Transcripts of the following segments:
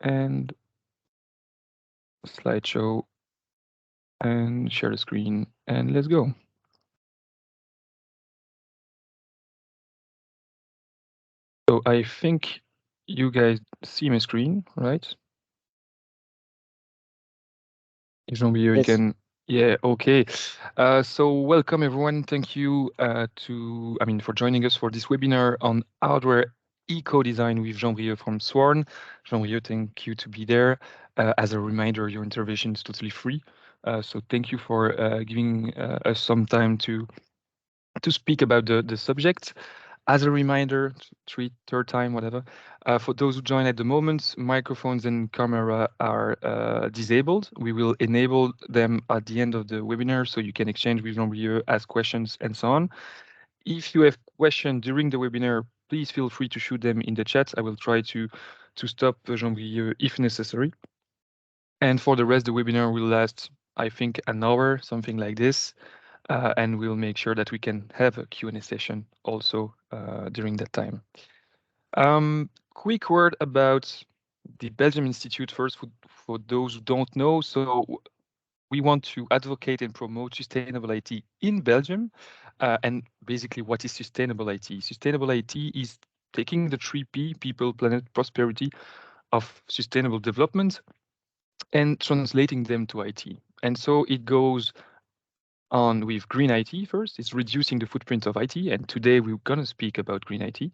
and slideshow and share the screen and let's go. So I think you guys see my screen, right? Jean-Brieuc, you can, yeah, okay. So welcome everyone. Thank you for joining us for this webinar on hardware eco-design with Jean-Brieuc from Swarn. Jean-Brieuc, thank you to be there. As a reminder, your intervention is totally free. So thank you for giving us some time to speak about the subject. As a reminder, third time, whatever, for those who join at the moment, microphones and camera are disabled. We will enable them at the end of the webinar so you can exchange with Jean-Brieuc, ask questions, and so on. If you have questions during the webinar, please feel free to shoot them in the chat. I will try to stop Jean-Brieuc if necessary. And for the rest, the webinar will last, I think, an hour, something like this. And we'll make sure that we can have a Q&A session also during that time. Quick word about the Belgian Institute first for those who don't know. So we want to advocate and promote sustainable IT in Belgium. And basically, what is sustainable IT? Sustainable IT is taking the 3P, people, planet, prosperity, of sustainable development and translating them to IT. And so it goes on with green IT first. It's reducing the footprint of IT. And today we're going to speak about green IT.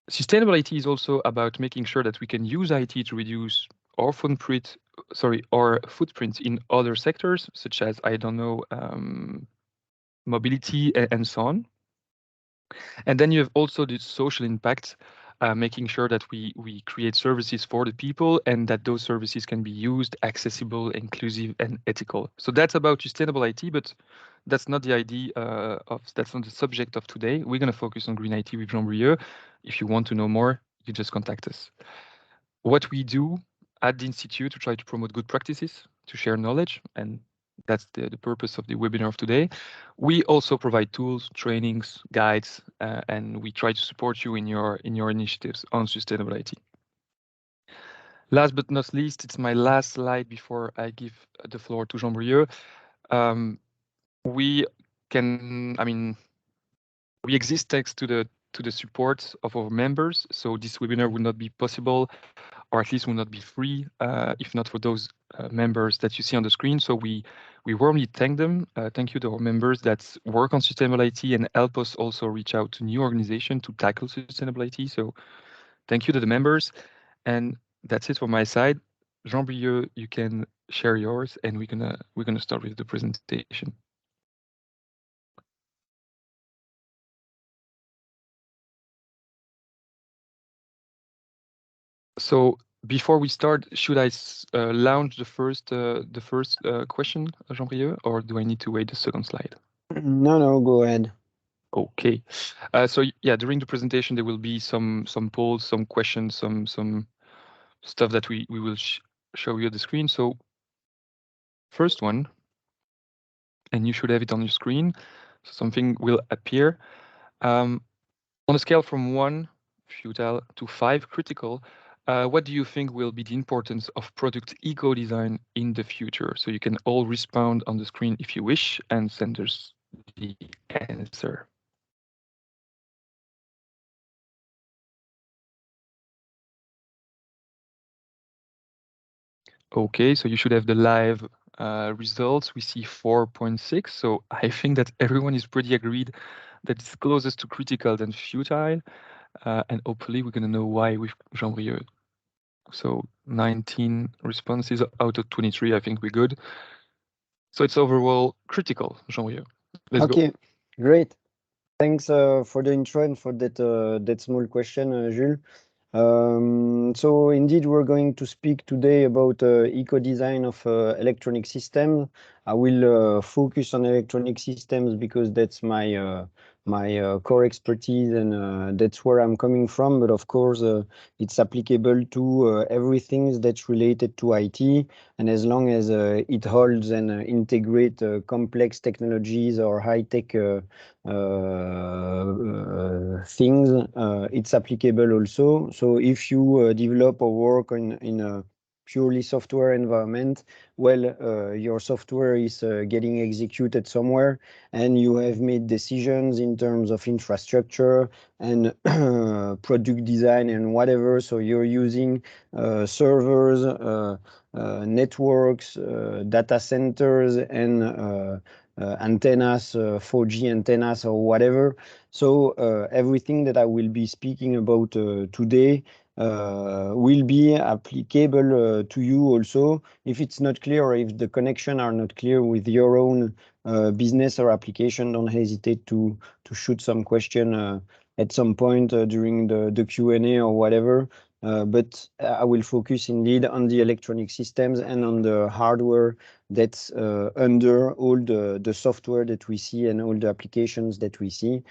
Sustainable IT is also about making sure that we can use IT to reduce our footprint, in other sectors, such as, I don't know, mobility and so on. And then you have also the social impact, making sure that we create services for the people and that those services can be used, accessible, inclusive, and ethical. So that's about sustainable IT, but that's not the idea that's not the subject of today. We're going to focus on green IT with Jean-Brieuc. If you want to know more, you just contact us. What we do at the Institute to try to promote good practices, to share knowledge, and that's the purpose of the webinar of today. We also provide tools, trainings, guides, and we try to support you in your initiatives on sustainable IT. Last but not least, it's my last slide before I give the floor to Jean-Brieuc. We exist thanks to the support of our members. So this webinar would not be possible, or at least will not be free, if not for those members that you see on the screen. So we warmly thank them. Thank you to our members that work on sustainable IT and help us also reach out to new organizations to tackle sustainable IT. So thank you to the members. And that's it from my side. Jean-Brieuc, you can share yours, and we're gonna start with the presentation. So before we start, should I launch the first question, Jean-Brieuc, or do I need to wait the second slide? No, go ahead. Okay. So yeah, during the presentation there will be some polls, some questions, some stuff that we will show you on the screen. So first one, and you should have it on your screen. So something will appear. On a scale from 1, futile, to 5, critical, what do you think will be the importance of product eco-design in the future? So you can all respond on the screen if you wish and send us the answer. Okay, so you should have the live results. We see 4.6. So I think that everyone is pretty agreed that it's closest to critical than futile. And hopefully we're going to know why with Jean-Brieuc. So 19 responses out of 23, I think we're good. So it's overall critical, Jean-Brieuc. Let's go. Okay, great. Thanks for the intro and for that small question, Jules. So indeed, we're going to speak today about eco-design of electronic systems. I will focus on electronic systems because that's my core expertise, and that's where I'm coming from. But of course, it's applicable to everything that's related to IT, and as long as it holds and integrate complex technologies or high-tech things, it's applicable also. So if you develop or work in a purely software environment, well, your software is getting executed somewhere, and you have made decisions in terms of infrastructure and product design and whatever. So you're using servers, networks, data centers, and antennas, 4G antennas or whatever. So everything that I will be speaking about today will be applicable to you also. If it's not clear, or if the connection are not clear with your own business or application, don't hesitate to shoot some question at some point during the Q&A or whatever. But I will focus indeed on the electronic systems and on the hardware that's under all the software that we see and all the applications that we see.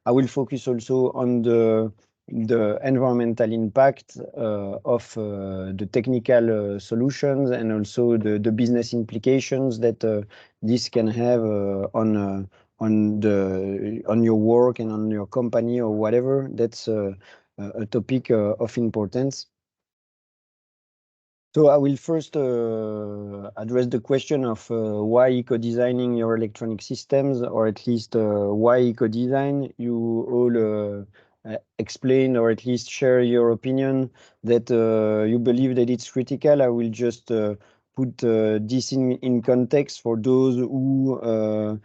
I will focus also on the environmental impact of the technical solutions, and also the business implications that this can have on your work and on your company or whatever. That's a topic of importance. So I will first address the question of why eco-designing your electronic systems, or at least why eco-design. You all explain, or at least share your opinion, that you believe that it's critical. I will just put this in context for those who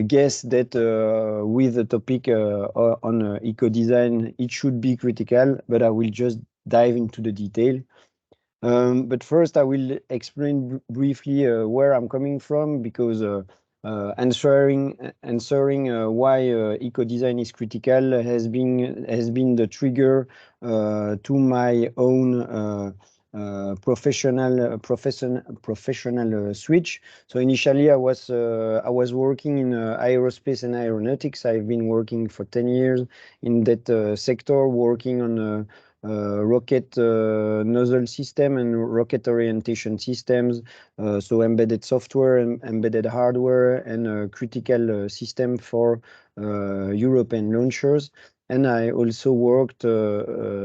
guess that with the topic on eco-design, it should be critical, but I will just dive into the detail. But first, I will explain briefly where I'm coming from, because answering why eco-design is critical has been the trigger to my own professional switch. So initially, I was working in aerospace and aeronautics. I've been working for 10 years in that sector, working on rocket nozzle system and rocket orientation systems, so embedded software and embedded hardware, and a critical system for European launchers. And I also worked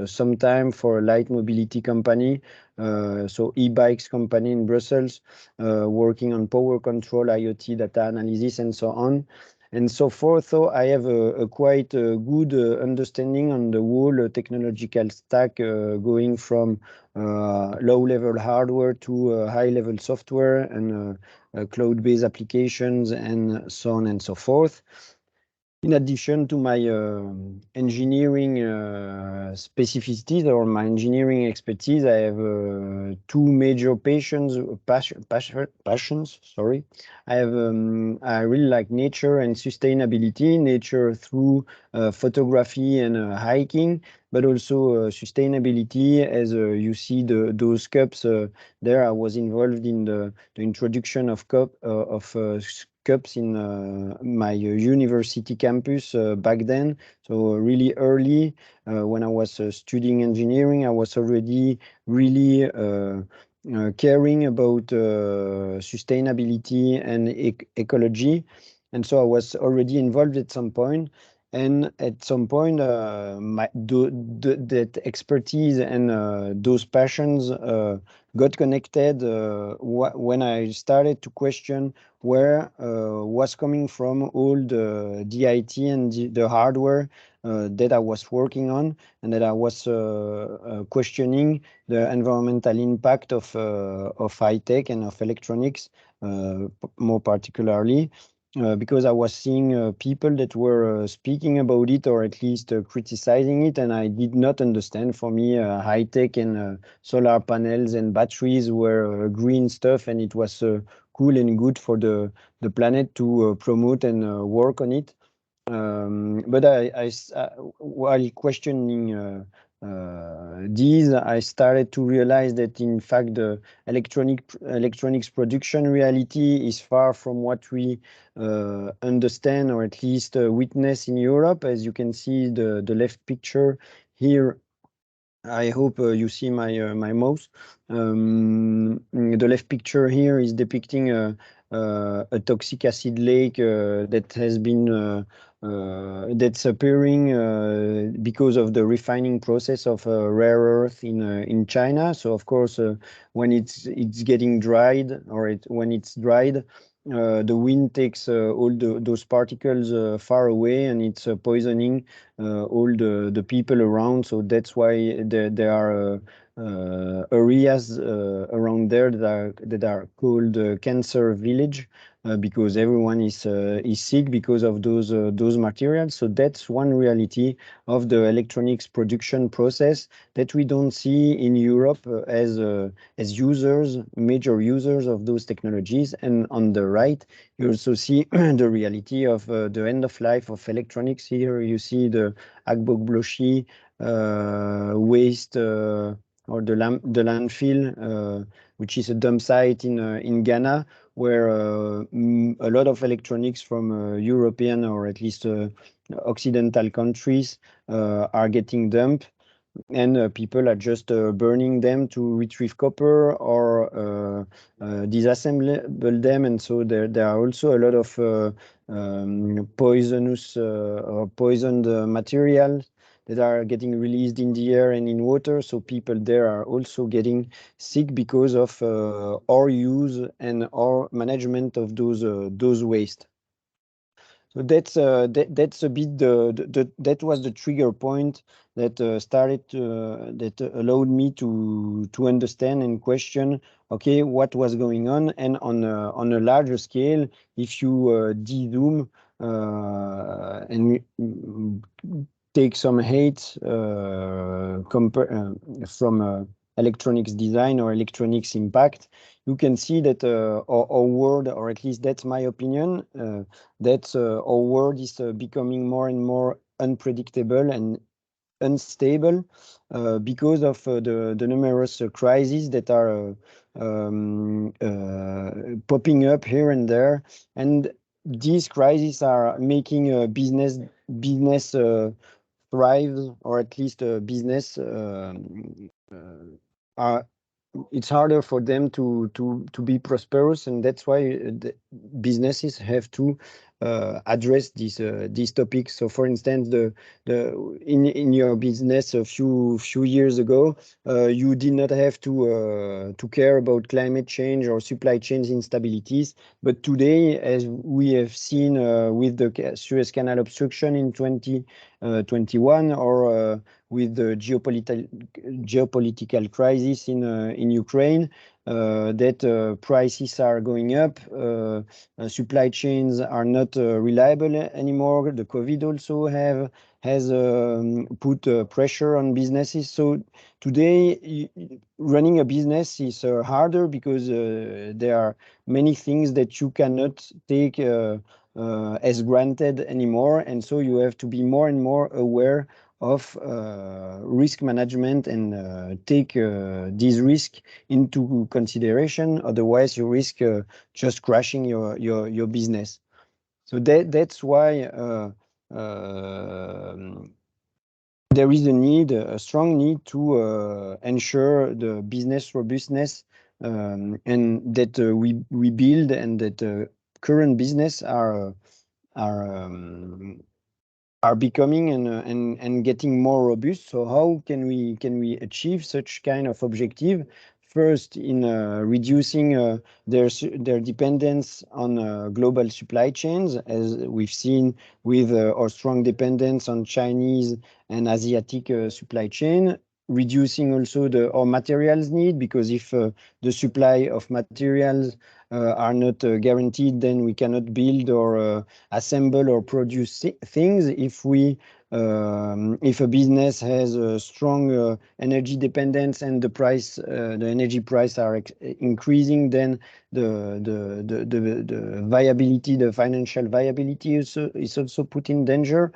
some time for a light mobility company, so e-bikes company in Brussels, working on power control, IoT, data analysis, and so on and so forth. So I have a quite good understanding on the whole technological stack, going from low-level hardware to high-level software and cloud-based applications, and so on and so forth. In addition to my engineering specificities or my engineering expertise, I have two major passions. Sorry, I really like nature and sustainability. Nature through photography and hiking, but also sustainability. As you see those cups there, I was involved in the introduction of cups in my university campus back then. So really early, when I was studying engineering, I was already really caring about sustainability and ecology. And so I was already involved at some point. And at some point, that expertise and those passions got connected when I started to question where was coming from all the IT and the hardware that I was working on, and that I was questioning the environmental impact of high tech and of electronics, more particularly. Because I was seeing people that were speaking about it, or at least criticizing it, and I did not understand. For me, high tech and solar panels and batteries were green stuff, and it was cool and good for the planet to promote and work on it. But while questioning these, I started to realize that in fact the electronics production reality is far from what we understand, or at least witness in Europe. As you can see, the left picture here, I hope you see my mouse. The left picture here is depicting a toxic acid lake that has been that's appearing because of the refining process of rare earth in China. So of course, when it's getting dried, or when it's dried, the wind takes all those particles far away, and it's poisoning all the people around. So that's why there are areas around there that are called cancer village, because everyone is sick because of those materials. So that's one reality of the electronics production process that we don't see in Europe as users, major users of those technologies. And on the right, you also see the reality of the end of life of electronics. Here you see the Agbogbloshy waste, or the landfill, which is a dump site in Ghana, where a lot of electronics from European, or at least Occidental countries are getting dumped, and people are just burning them to retrieve copper, or disassemble them. And so there are also a lot of poisonous or poisoned materials that are getting released in the air and in water. So people there are also getting sick because of our use and our management of those waste. So that's a bit that was the trigger point that that allowed me to understand and question, okay, what was going on. And on a larger scale, if you de-zoom and take some hate from electronics design or electronics impact, you can see that our world, or at least that's my opinion, that our world is becoming more and more unpredictable and unstable because of the numerous crises that are popping up here and there. And these crises are making business thrive, or at least business are, it's harder for them to be prosperous. And that's why the businesses have to address these topics. So for instance, in your business a few years ago, you did not have to care about climate change or supply chain instabilities. But today, as we have seen with the Suez Canal obstruction in 2021, or with the geopolitical crisis in Ukraine, that prices are going up, supply chains are not reliable anymore. The COVID also has put pressure on businesses. So today, running a business is harder, because there are many things that you cannot take as granted anymore. And so you have to be more and more aware of risk management, and take these risks into consideration. Otherwise, you risk just crashing your business. So that's why there is a strong need to ensure the business robustness, and that we build, and that current business are becoming and getting more robust. So how can we achieve such kind of objective? First, in reducing their dependence on global supply chains, as we've seen with our strong dependence on Chinese and Asiatic supply chain. Reducing also our materials need, because if the supply of materials are not guaranteed, then we cannot build or assemble or produce things. If a business has a strong energy dependence, and the energy price are increasing, then the viability, the financial viability is also put in danger.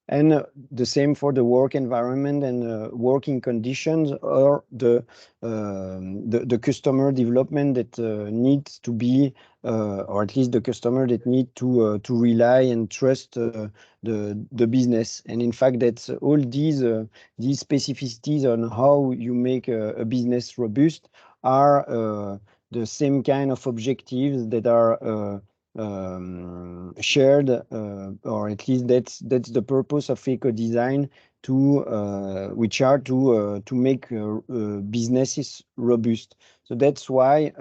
And the same for the work environment and working conditions, or the customer development that needs to be, or at least the customer that need to rely and trust the business. And in fact, that's all these specificities on how you make a business robust are the same kind of objectives that are shared, or at least that's the purpose of eco design, to which are to make businesses robust. So that's why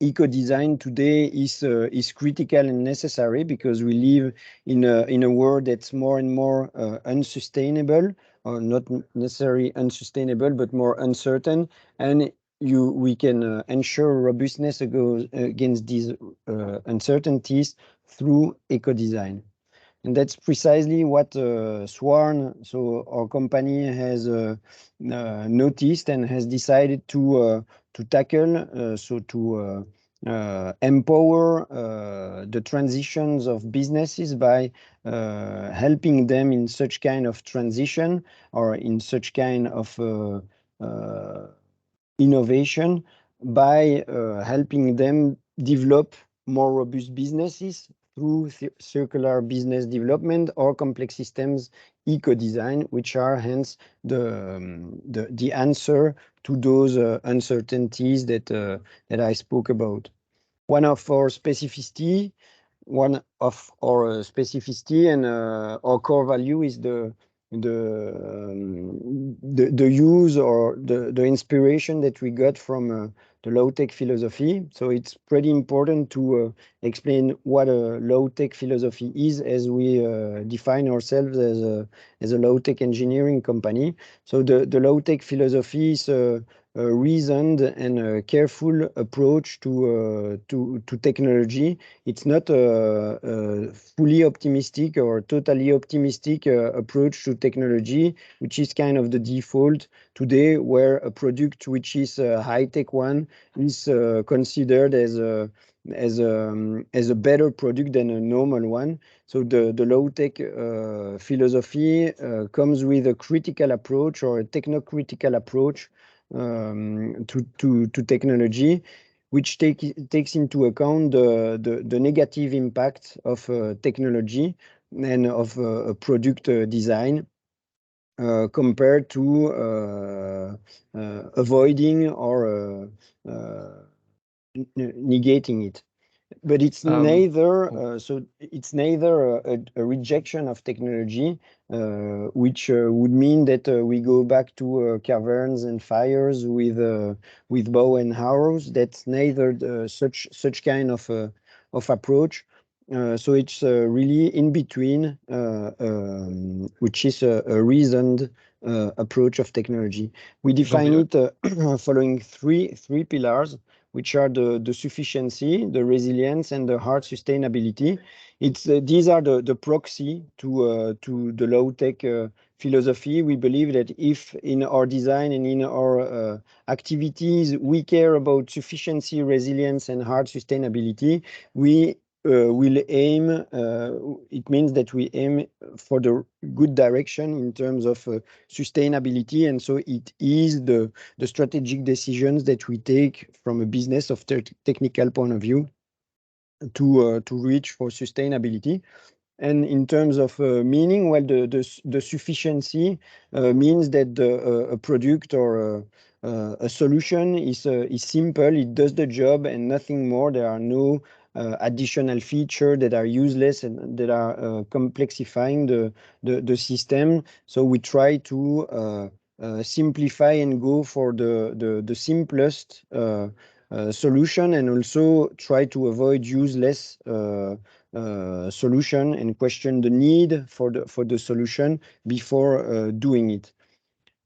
eco design today is critical and necessary, because we live in a world that's more and more unsustainable, or not necessarily unsustainable, but more uncertain, and we can ensure robustness against these uncertainties through eco design. And that's precisely what Swarn, so our company, has noticed and has decided to tackle, so to empower the transitions of businesses by helping them in such kind of transition, or in such kind of innovation, by helping them develop more robust businesses through circular business development or complex systems eco-design, which are hence the answer to those uncertainties that I spoke about. One of our specificity and our core value is the use, or the inspiration that we got from the low-tech philosophy. So it's pretty important to explain what a low-tech philosophy is, as we define ourselves as a low-tech engineering company. So the low-tech philosophy is a reasoned and a careful approach to technology. It's not a fully optimistic or totally optimistic approach to technology, which is kind of the default today, where a product which is a high-tech one is considered as a better product than a normal one. So the low-tech philosophy comes with a critical approach, or a techno-critical approach to technology, which takes into account the negative impact of technology and of product design, compared to avoiding or negating it. But it's neither so it's neither a rejection of technology, which would mean that we go back to caverns and fires with bow and arrows. That's neither such kind of approach. So it's really in between, which is a reasoned approach of technology. We define it following three pillars, which are the sufficiency, the resilience, and the hard sustainability. These are the proxy to the low-tech philosophy. We believe that if in our design and in our activities we care about sufficiency, resilience, and hard sustainability, we will aim, it means that we aim for the good direction in terms of sustainability. And so it is the strategic decisions that we take from a business of technical point of view to reach for sustainability. And in terms of meaning, well, the sufficiency means that a product or a solution is simple, it does the job and nothing more. There are no additional features that are useless and that are complexifying the system. So we try to simplify and go for the simplest solution, and also try to avoid useless solution, and question the need for the solution before doing it.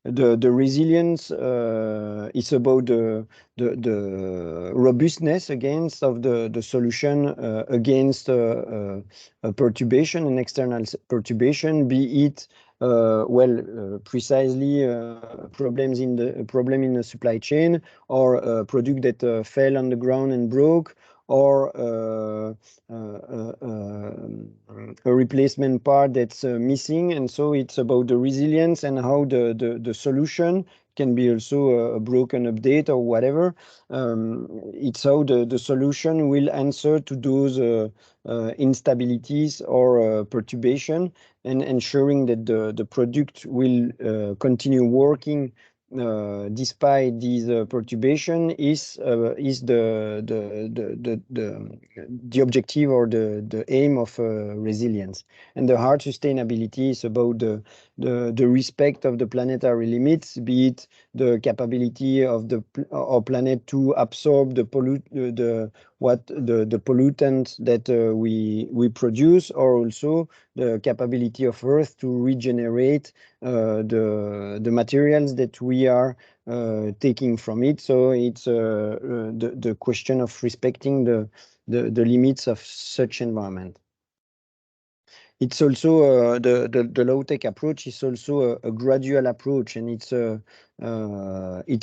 The resilience is about the robustness against of the solution against a perturbation, an external perturbation, be it precisely problem in the supply chain, or a product that fell on the ground and broke, or a replacement part that's missing. And so it's about the resilience and how the solution can be also a broken update or whatever. It's how the solution will answer to those instabilities or perturbation, and ensuring that the product will continue working despite these perturbation is the objective or the aim of resilience. And the hard sustainability is about the respect of the planetary limits, be it the capability of our planet to absorb the pollutants that we produce, or also the capability of Earth to regenerate the materials that we are taking from it. So it's the question of respecting the limits of such environment. It's also the low-tech approach is also a gradual approach, and it's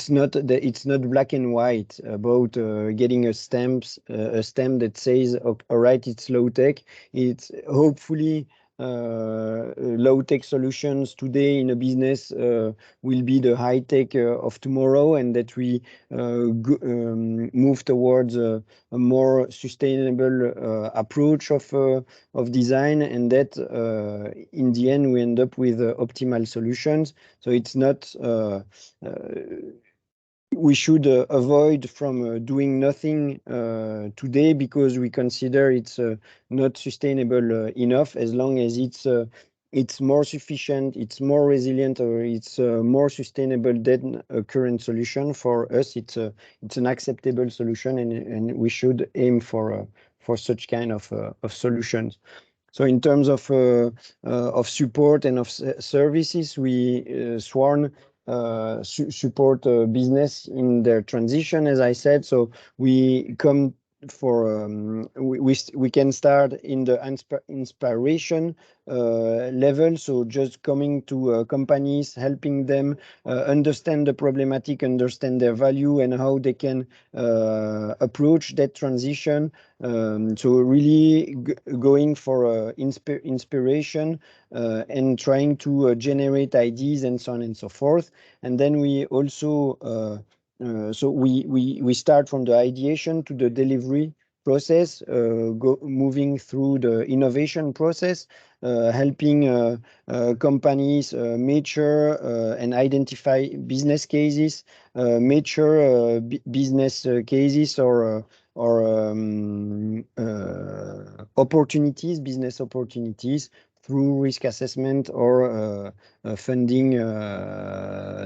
not black and white about getting a stamp that says, all right, it's low-tech. It's hopefully low-tech solutions today in a business will be the high-tech of tomorrow, and that we move towards a more sustainable approach of design, and that in the end we end up with optimal solutions. So it's not we should avoid from doing nothing today because we consider it's not sustainable enough, as long as it's more sufficient, it's more resilient, or it's more sustainable than a current solution. For us, it's an acceptable solution, and we should aim for such kind of solutions. So in terms of support and of services, we Swarn support business in their transition, as I said. So we come for we can start in the inspiration level, so just coming to companies, helping them understand the problematic, understand their value, and how they can approach that transition. So really going for inspiration and trying to generate ideas and so on and so forth. And then we also so we start from the ideation to the delivery process, moving through the innovation process, helping companies mature and identify business cases, mature business cases or opportunities, business opportunities, through risk assessment or funding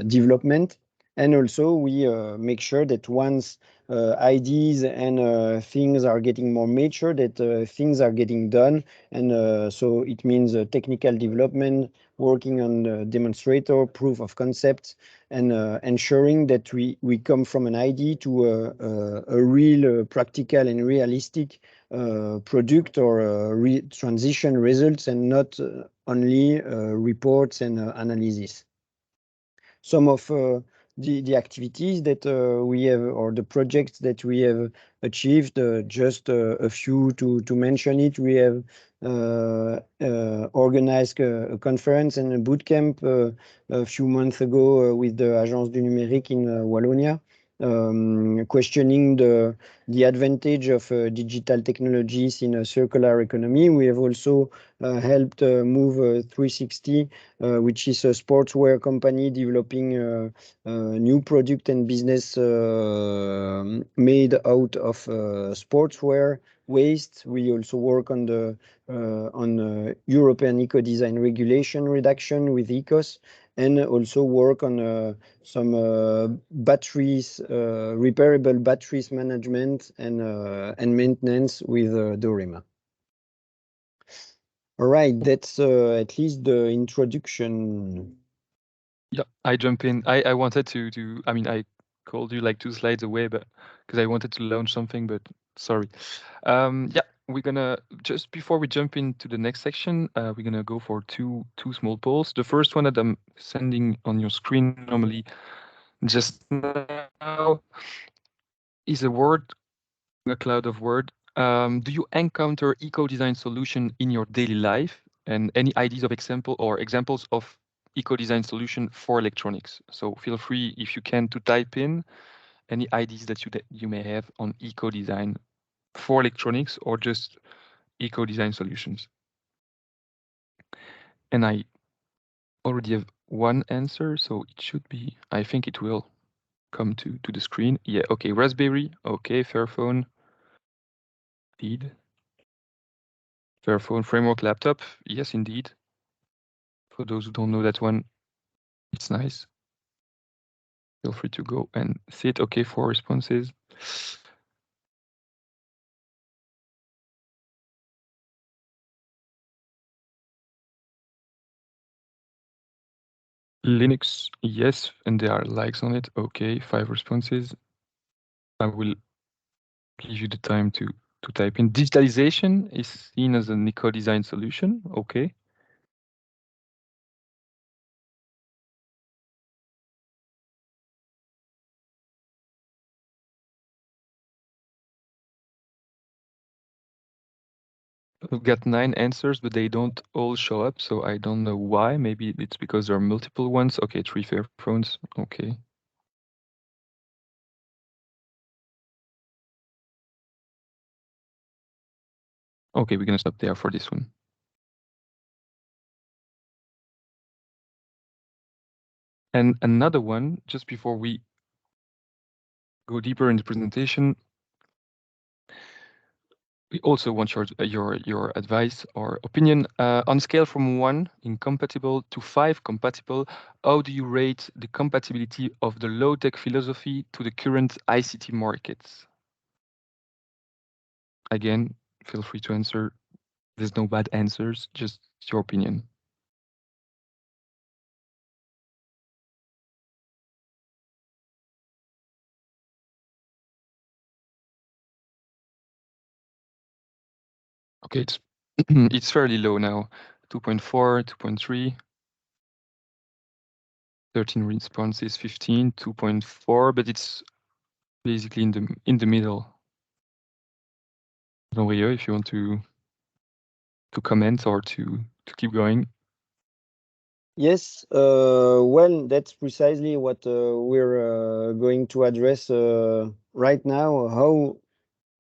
development. And also we make sure that once ideas and things are getting more mature, that things are getting done. And so it means technical development, working on demonstrator, proof of concepts, and ensuring that we come from an idea to a real practical and realistic product or transition results, and not only reports and analysis. Some of the activities that we have, or the projects that we have achieved, just a few to mention it. We have organized a conference and a bootcamp a few months ago with the Agence du Numérique in Wallonia, questioning the advantage of digital technologies in a circular economy. We have also helped move 360, which is a sportswear company developing new product and business made out of sportswear waste. We also work on the European eco-design regulation reduction with ECOS, and also work on some batteries, repairable batteries management and maintenance with Dorema. All right, that's at least the introduction. Yeah, I jump in. I wanted to I mean, I called you like 2 slides away, but because I wanted to launch something, but sorry. Yeah, we're gonna, just before we jump into the next section, we're gonna go for two small polls. The first one that I'm sending on your screen normally just now is a word A cloud of word. Do you encounter eco-design solution in your daily life, and any ideas of examples of eco-design solution for electronics? So feel free, if you can, to type in any ideas that you may have on eco-design for electronics or just eco-design solutions. And I already have one answer, so it should be, I think it will come to the screen. Yeah, okay, Raspberry, okay, Fairphone, indeed. Fairphone framework laptop, yes, indeed. For those who don't know that one, it's nice. Feel free to go and see it. Okay, 4 responses. Linux, yes, and there are likes on it. Okay, 5 responses. I will give you the time to type in. Digitalization is seen as an eco-design solution. Okay. We've got 9 answers, but they don't all show up, so I don't know why. Maybe it's because there are multiple ones. Okay, 3 Fairphones. Okay. Okay, we're gonna stop there for this one. And another one, just before we go deeper in the presentation, we also want your advice or opinion. On a scale from 1 incompatible to 5 compatible, how do you rate the compatibility of the low-tech philosophy to the current ICT markets? Again, feel free to answer. There's no bad answers, just your opinion. Okay, it's it's fairly low now. 2.4, 2.3. 13 responses, 15, 2.4, but it's basically in the middle. Jean-Brieuc, if you want to comment or to keep going. Yes, well, that's precisely what we're going to address right now. How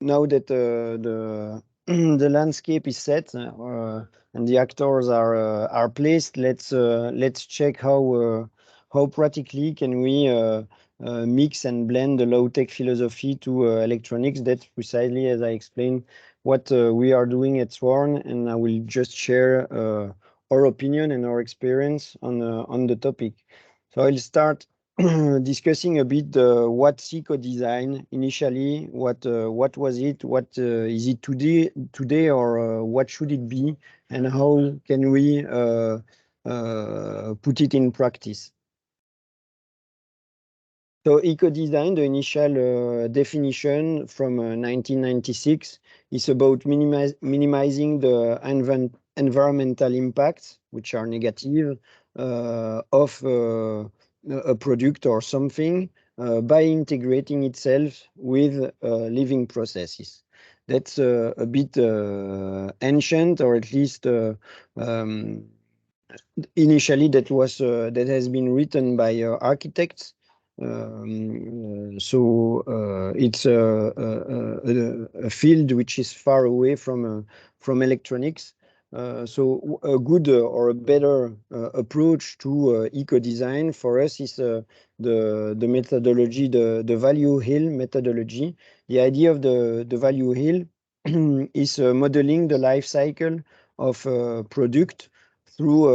now that the the landscape is set and the actors are placed, let's check how practically can we mix and blend the low-tech philosophy to electronics. That's precisely, as I explained, what we are doing at Swarn, and I will just share our opinion and our experience on the topic. So I'll start discussing a bit what's eco-design initially, what was it, what is it today, or what should it be, and how can we put it in practice. So eco-design, the initial definition from 1996, is about minimizing the environmental impacts, which are negative, of a product or something by integrating itself with living processes. That's a bit ancient, or at least initially that has been written by architects. It's a field which is far away from electronics. So a good or a better approach to eco-design for us is the methodology, the value hill methodology. The idea of the value hill is modeling the life cycle of a product through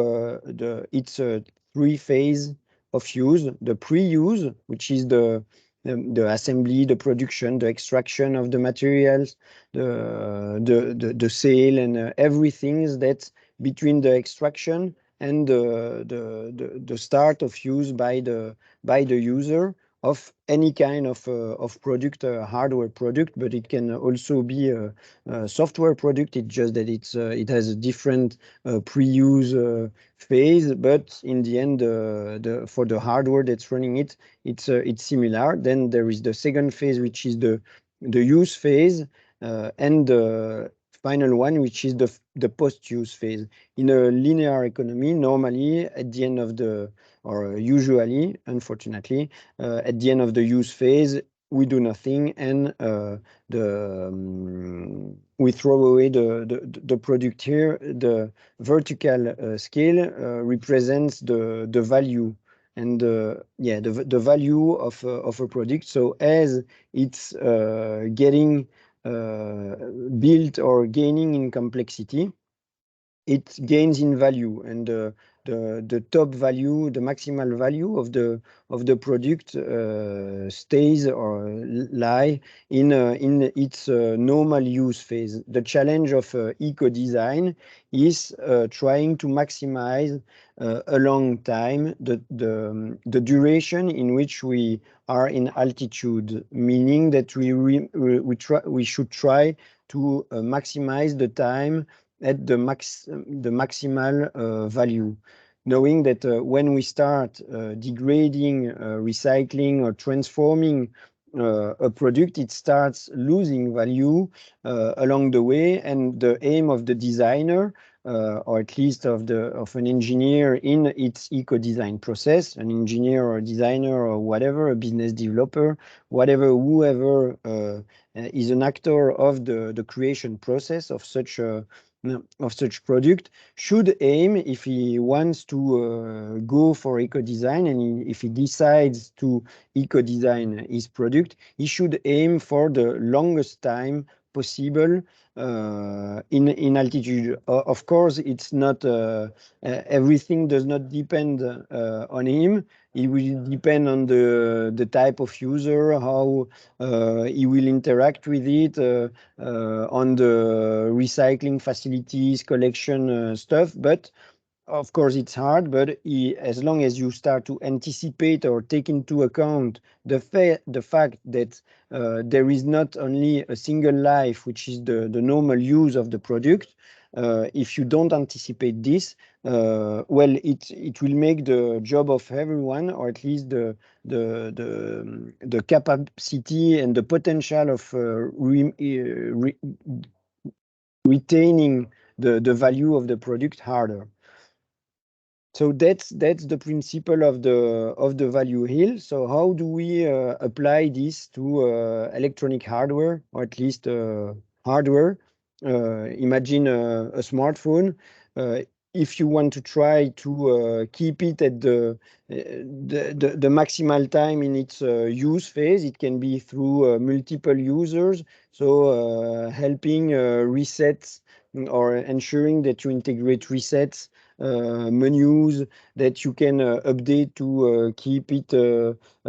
its 3 phase of use: the pre-use, which is the assembly, the production, the extraction of the materials, the sale, and everything that's between the extraction and the start of use by the user of any kind of product, hardware product, but it can also be a software product. It's just that it has a different pre-use phase, but in the end, for the hardware that's running it's similar. Then there is the second phase, which is the use phase, and the final one, which is the post-use phase. In a linear economy, normally at the end of the, or usually, unfortunately, at the end of the use phase, we do nothing, and we throw away the product here. The vertical scale represents the value, and the value of a product. So as it's getting built or gaining in complexity, it gains in value, and the top value, the maximal value of the product stays or lie in its normal use phase. The challenge of eco-design is trying to maximize a long time the duration in which we are in altitude, meaning that we should try to maximize the time at the maximal value, knowing that when we start degrading, recycling, or transforming a product, it starts losing value along the way. And the aim of the designer, or at least of an engineer in its eco-design process, an engineer or a designer or whatever, a business developer, whatever, whoever is an actor of the creation process of such product, should aim, if he wants to go for eco-design, and if he decides to eco-design his product, he should aim for the longest time possible in altitude. Of course, it's not everything does not depend on him. It will depend on the type of user, how he will interact with it, on the recycling facilities, collection stuff. But of course, it's hard, but as long as you start to anticipate or take into account the fact that there is not only a single life, which is the normal use of the product, if you don't anticipate this, well, it will make the job of everyone, or at least the capacity and the potential of retaining the value of the product harder. So that's the principle of the value hill. So how do we apply this to electronic hardware, or at least hardware? Imagine a smartphone. If you want to try to keep it at the maximal time in its use phase, it can be through multiple users. So helping resets, or ensuring that you integrate resets, menus that you can update to keep it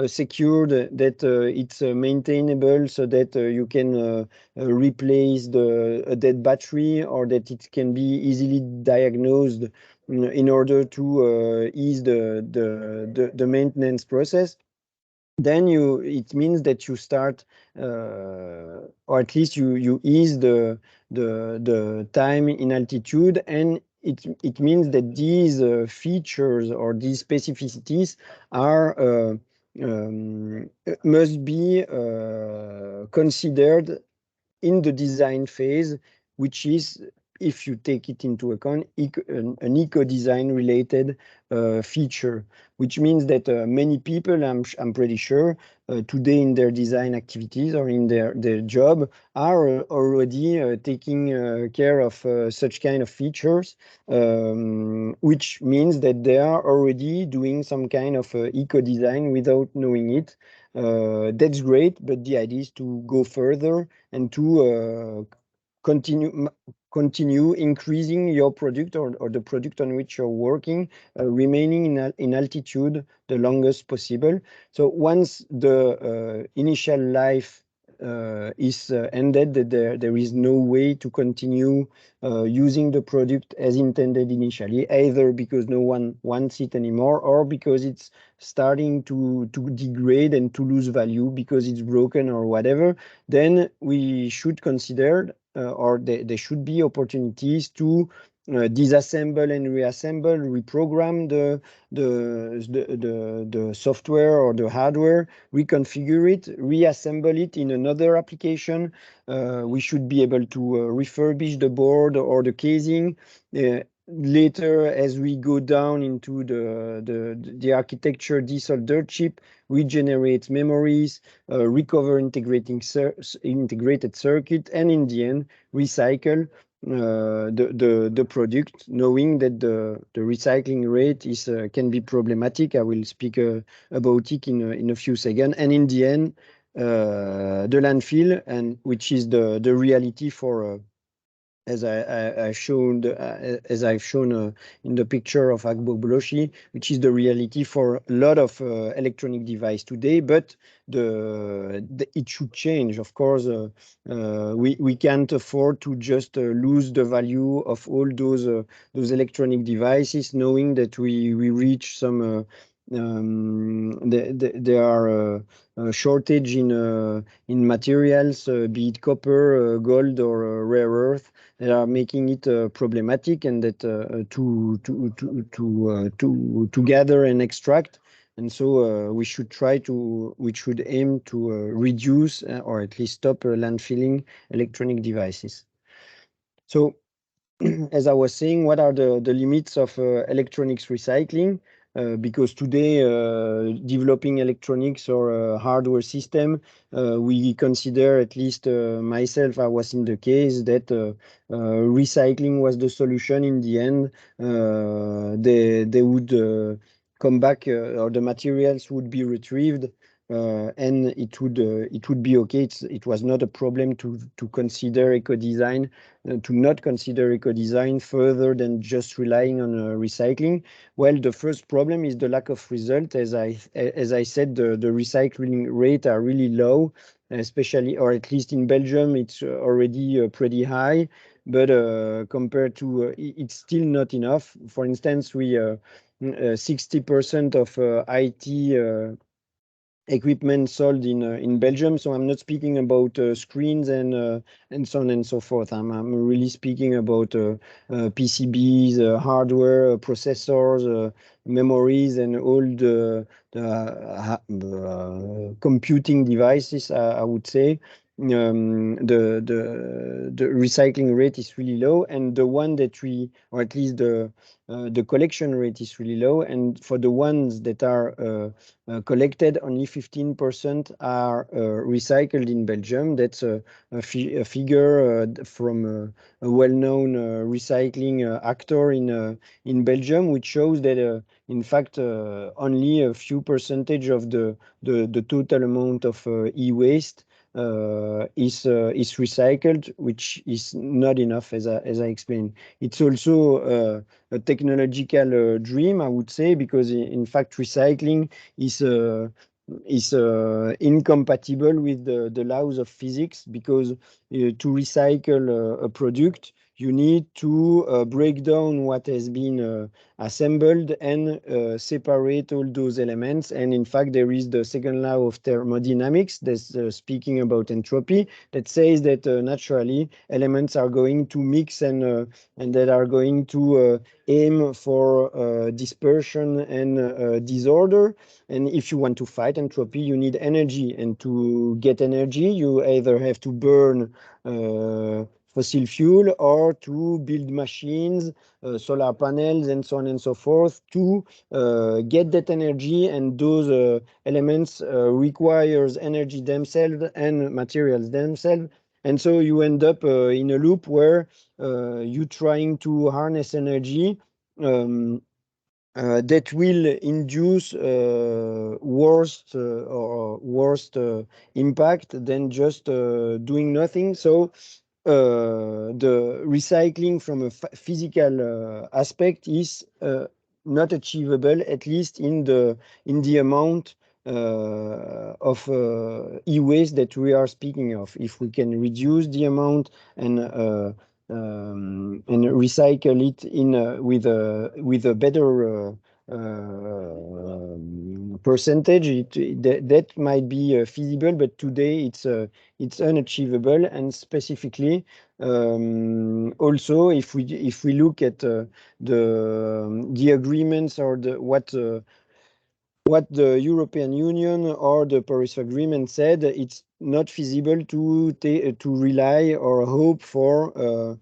secured, that it's maintainable, so that you can replace a dead battery, or that it can be easily diagnosed in order to ease the maintenance process. Then it means that you start, or at least you ease the time in altitude, and it means that these features or these specificities are must be considered in the design phase, which is, if you take it into account, an eco-design related feature, which means that many people, I'm pretty sure, today in their design activities or in their job, are already taking care of such kind of features, which means that they are already doing some kind of eco-design without knowing it. That's great, but the idea is to go further and to continue increasing your product, or the product on which you're working, remaining in altitude the longest possible. So once the initial life is ended, that there is no way to continue using the product as intended initially, either because no one wants it anymore, or because it's starting to degrade and to lose value because it's broken or whatever. Then we should consider, or there should be opportunities to disassemble and reassemble, reprogram the software or the hardware, reconfigure it, reassemble it in another application. We should be able to refurbish the board or the casing. Later, as we go down into the architecture, desolder chip, regenerate memories, recover integrated circuit, and in the end, recycle the product, knowing that the recycling rate is can be problematic. I will speak about it in a few seconds. And in the end, the landfill, and which is the reality for as I've shown in the picture of Agbo-Bloshi, which is the reality for a lot of electronic device today. But it should change. Of course, we can't afford to just lose the value of all those electronic devices, knowing that we reach some. There are a shortage in materials, be it copper, gold, or rare earth, that are making it problematic, and that to gather and extract. And so we should aim to reduce or at least stop landfilling electronic devices. So as I was saying, what are the limits of electronics recycling? Because today, developing electronics or hardware system, we consider, at least myself, I was in the case that recycling was the solution in the end. They would come back, or the materials would be retrieved, and it would be okay. It was not a problem to consider eco-design, to not consider eco-design further than just relying on recycling. Well, the first problem is the lack of result. As I said, the recycling rate are really low, especially, or at least in Belgium, it's already pretty high. But compared to, it's still not enough. For instance, we 60% of IT equipment sold in Belgium. So I'm not speaking about screens and so on and so forth. I'm really speaking about PCBs, hardware, processors, memories, and all the computing devices. I would say the recycling rate is really low, and the one that or at least the collection rate is really low. And for the ones that are collected, only 15% are recycled in Belgium. That's a figure from a well-known recycling actor in Belgium, which shows that in fact only a few percentage of the total amount of e-waste is recycled, which is not enough, as I explained. It's also a technological dream, I would say, because in fact recycling is incompatible with the laws of physics, because to recycle a product, you need to break down what has been assembled and separate all those elements. And in fact, there is the second law of thermodynamics that's speaking about entropy, that says that naturally elements are going to mix and that are going to aim for dispersion and disorder. And if you want to fight entropy, you need energy. And to get energy, you either have to burn fossil fuel or to build machines, solar panels, and so on and so forth to get that energy. And those elements requires energy themselves and materials themselves. And so you end up in a loop where you're trying to harness energy that will induce worst impact than just doing nothing. So the recycling from a physical aspect is not achievable, at least in the amount of e-waste that we are speaking of. If we can reduce the amount and recycle it with a better percentage, that might be feasible, but today it's unachievable. And specifically, Also, if we look at the agreements or what the European Union or the Paris Agreement said, it's not feasible to rely or hope for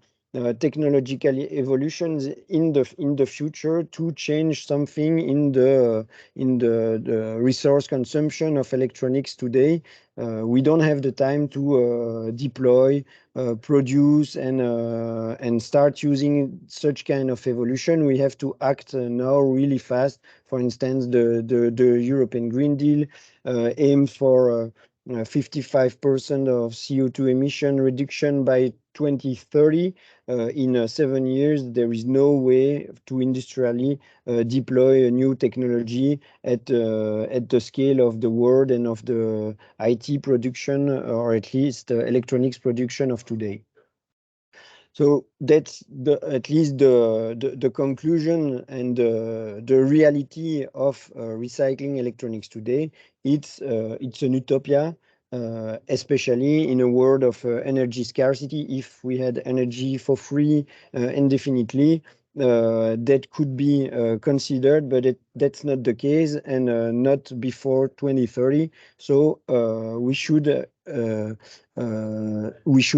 technological evolutions in the future to change something in the resource consumption of electronics today. We don't have the time to deploy, produce, and start using such kind of evolution. We have to act now really fast. For instance, the European Green Deal aims for 55% of CO2 emission reduction by 2030. In 7 years, there is no way to industrially deploy a new technology at the scale of the world and of the IT production, or at least electronics production of today. So that's at least the conclusion and the reality of recycling electronics today. It's an utopia, especially in a world of energy scarcity. If we had energy for free indefinitely, that could be considered, but that's not the case, and not before 2030. So we should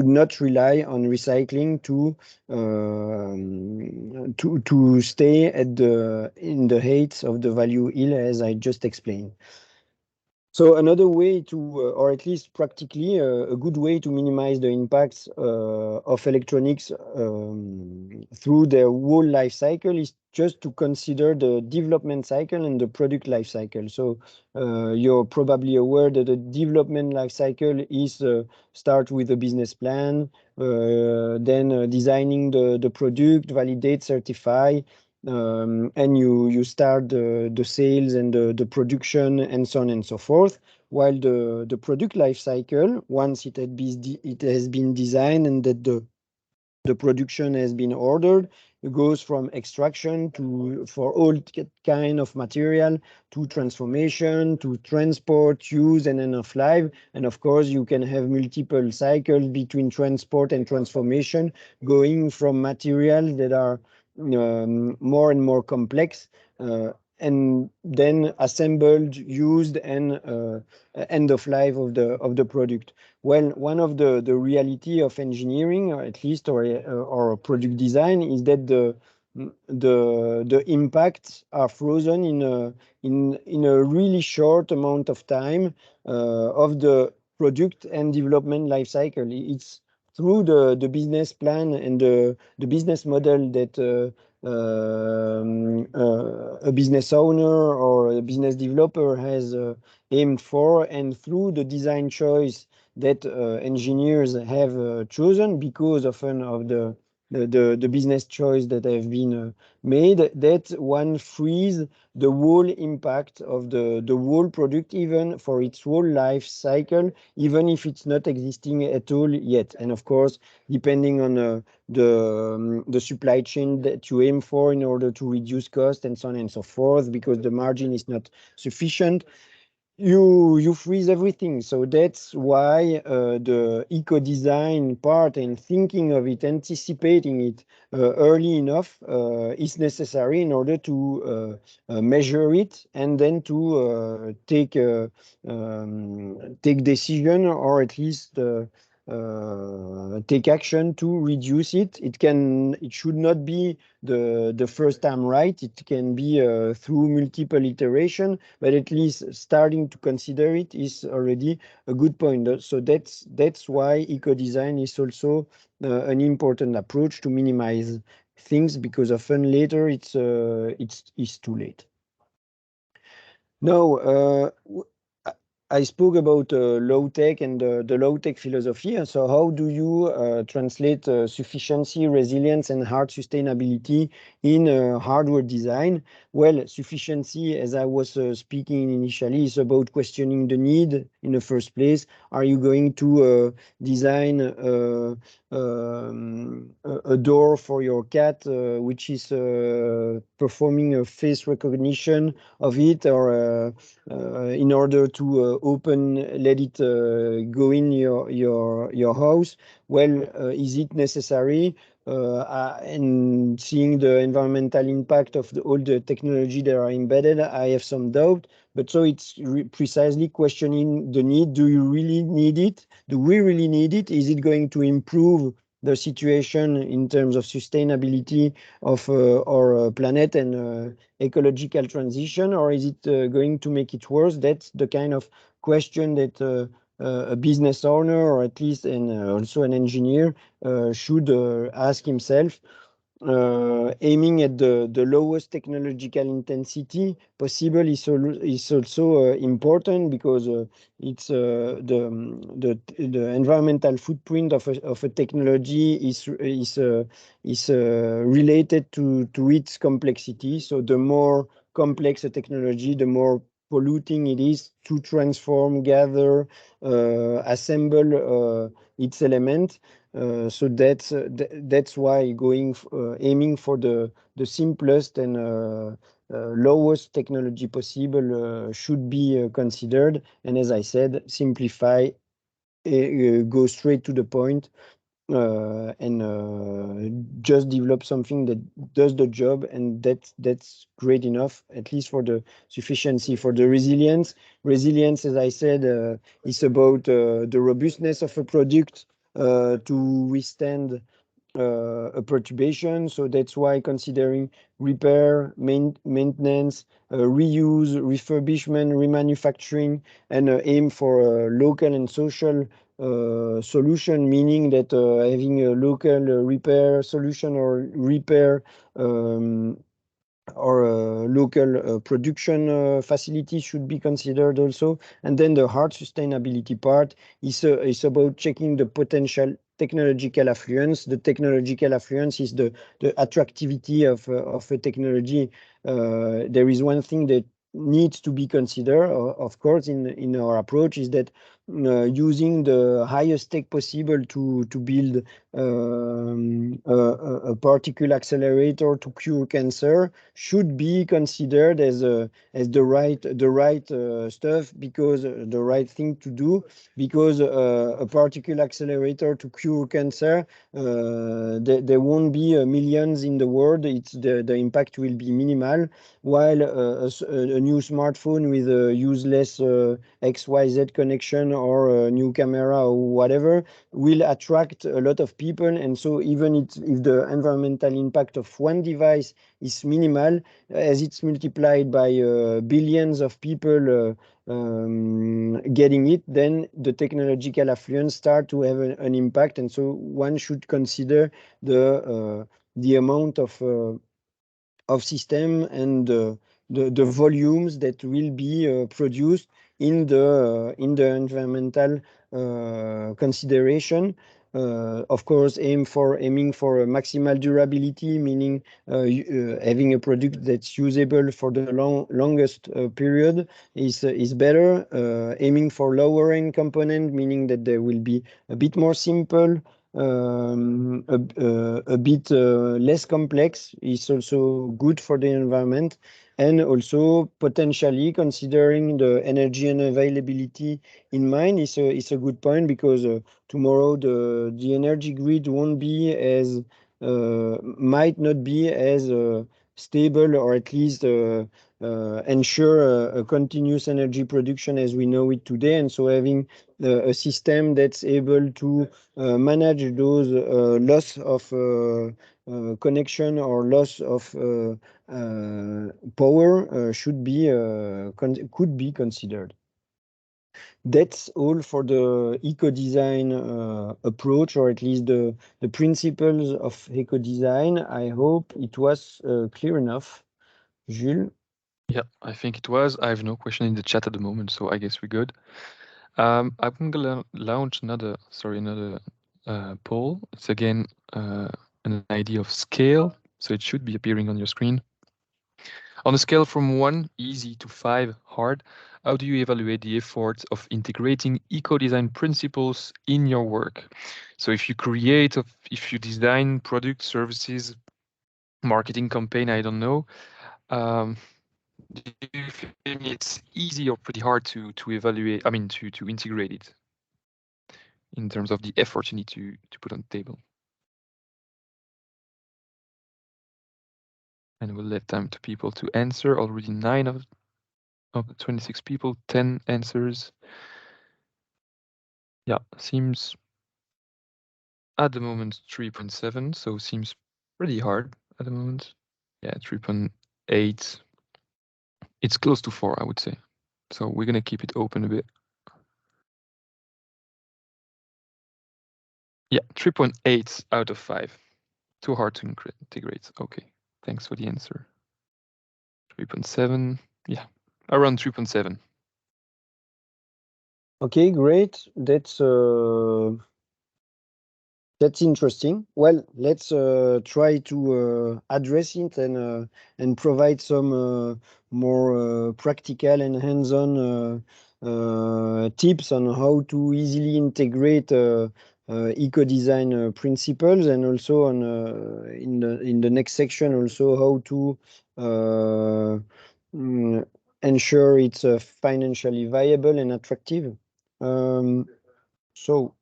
not rely on recycling to stay in the heights of the value hill, as I just explained. So another way to, or at least practically, a good way to minimize the impacts of electronics through their whole life cycle is just to consider the development cycle and the product life cycle. So you're probably aware that the development life cycle is start with a business plan, then designing the product, validate, certify, and you start the sales and the production and so on and so forth. While the product life cycle, once it has been designed and that the production has been ordered, it goes from extraction for all kind of material, to transformation, to transport, use, and end of life. And of course, you can have multiple cycles between transport and transformation, going from materials that are more and more complex, and then assembled, used, and end of life of the product. Well, one of the reality of engineering, or at least or product design, is that the impacts are frozen in a really short amount of time of the product and development life cycle. It's through the business plan and the business model that a business owner or a business developer has aimed for, and through the design choice that engineers have chosen because often of the business choice that have been made, that one frees the whole impact of the whole product, even for its whole life cycle, even if it's not existing at all yet. And of course, depending on the supply chain that you aim for in order to reduce cost and so on and so forth, because the margin is not sufficient, you freeze everything. So that's why the eco-design part and thinking of it, anticipating it early enough is necessary in order to measure it, and then to take decision, or at least take action to reduce it. It should not be the first time right. It can be through multiple iteration, but at least starting to consider it is already a good point. So that's why eco-design is also an important approach to minimize things, because often later it's too late. Now, I spoke about low-tech and the low-tech philosophy. So how do you translate sufficiency, resilience, and hard sustainability in hardware design? Well, sufficiency, as I was speaking initially, is about questioning the need in the first place? Are you going to design a door for your cat, which is performing a face recognition of it, or in order to let it go in your house? Well, is it necessary? And seeing the environmental impact of all the technology that are embedded, I have some doubt. But so it's precisely questioning the need. Do you really need it? Do we really need it? Is it going to improve the situation in terms of sustainability of our planet and ecological transition, or is it going to make it worse? That's the kind of question that a business owner, or at least also an engineer, should ask himself, aiming at the lowest technological intensity possible is also important, because it's the environmental footprint of a technology is related to its complexity. So the more complex a technology, the more polluting it is to transform, gather, assemble its element. So that's why aiming for the simplest and lowest technology possible should be considered. And as I said, simplify, go straight to the point, and just develop something that does the job, and that's great enough, at least for the sufficiency. For the resilience, as I said, is about the robustness of a product to withstand a perturbation. So that's why considering repair, maintenance, reuse, refurbishment, remanufacturing, and aim for a local and social solution, meaning that having a local repair solution, or repair or local production facility should be considered also. And then the hard sustainability part is about checking the potential technological affluence. The technological affluence is the attractivity of a technology. There is one thing that needs to be considered, of course, in our approach, is that using the highest tech possible to build a particle accelerator to cure cancer should be considered as the right stuff, because the right thing to do, because a particle accelerator to cure cancer, there won't be millions in the world. It's the impact will be minimal, while a new smartphone with a useless XYZ connection, or a new camera, or whatever, will attract a lot of people. And so even if the environmental impact of one device is minimal, as it's multiplied by billions of people getting it, then the technological affluence start to have an impact. And so one should consider the amount of system and the volumes that will be produced in the environmental consideration. Of course, aiming for a maximal durability, meaning having a product that's usable for the longest period is better. Aiming for lower end component, meaning that they will be a bit more simple, a bit less complex, is also good for the environment. And also potentially considering the energy and availability in mind is a good point, because tomorrow the energy grid won't be as might not be as stable, or at least ensure a continuous energy production as we know it today. And so having a system that's able to manage those loss of connection or loss of power could be considered. That's all for the eco-design approach, or at least the principles of eco-design. I hope it was clear enough. Jules? Yeah, I think it was. I have no question in the chat at the moment, so I guess we're good. I'm gonna launch another poll. It's again an idea of scale, so it should be appearing on your screen. On a scale from 1, easy, to 5, hard, how do you evaluate the effort of integrating eco-design principles in your work? So if you if you design products, services, marketing campaign, I don't know, do you think it's easy or pretty hard to evaluate, to integrate it in terms of the effort you need to put on the table? And we'll let time to people to answer. Already 9 of the 26 people, 10 answers. Yeah, seems at the moment 3.7, so seems pretty hard at the moment. Yeah, 3.8. It's close to 4, I would say. So we're gonna keep it open a bit. Yeah, 3.8 out of 5. Too hard to integrate. Okay, thanks for the answer. 3.7, yeah, around 3.7. Okay, great. That's interesting. Well, let's try to address it and provide some more practical and hands-on tips on how to easily integrate eco-design principles, and also on in the next section also how to ensure it's financially viable and attractive. So.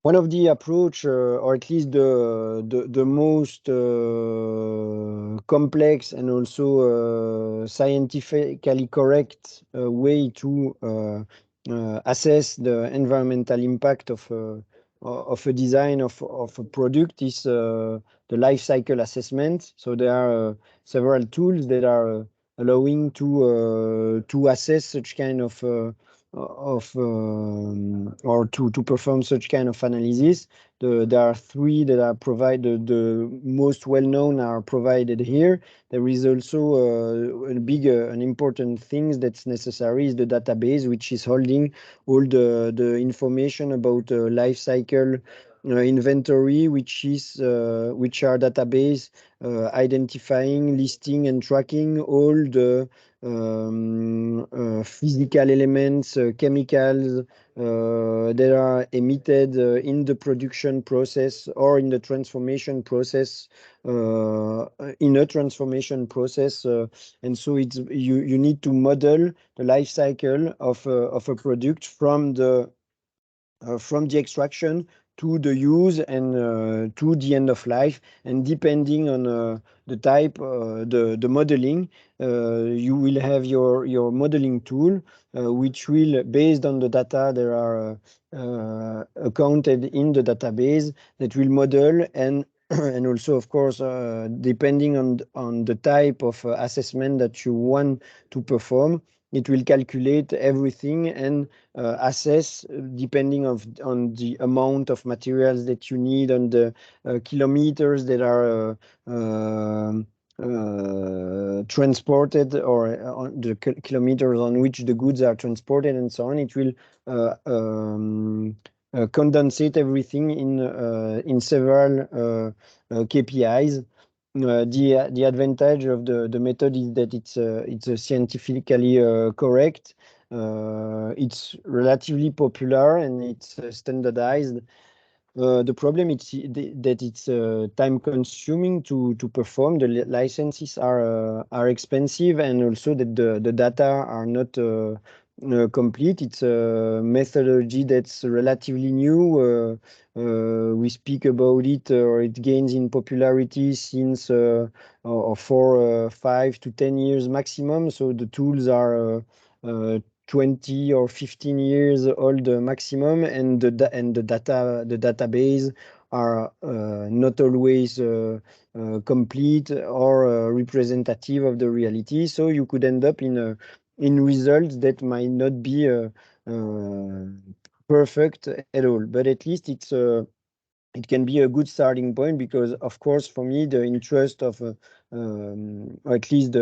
One of the approach, or at least the most complex and also scientifically correct way to assess the environmental impact of a design of a product is the life cycle assessment. So there are several tools that are allowing to assess such kind of or to perform such kind of analysis. There are 3 that are provided. The most well-known are provided here. There is also an important thing that's necessary is the database, which is holding all the information about life cycle inventory, which are database identifying, listing, and tracking all the physical elements, chemicals that are emitted in the production process or in the transformation process, and so you need to model the life cycle of a product from the extraction to the use and to the end of life. And depending on the type, the modeling, you will have your modeling tool, which will, based on the data that are accounted in the database, that will model and and also, of course, depending on the type of assessment that you want to perform, it will calculate everything and assess depending on the amount of materials that you need, on the kilometers that are transported, or on the kilometers on which the goods are transported, and so on. It will condensate everything in several KPIs. The advantage of the method is that it's scientifically correct. It's relatively popular and it's standardized. The problem is that it's time consuming to perform. The licenses are expensive, and also that the data are not complete. It's a methodology that's relatively new. We speak about it, or it gains in popularity since for 5 to 10 years maximum. So the tools are 20 or 15 years old maximum, and the database are not always complete or representative of the reality. So you could end up in results that might not be perfect at all, but at least it can be a good starting point, because, of course, for me, the interest of or at least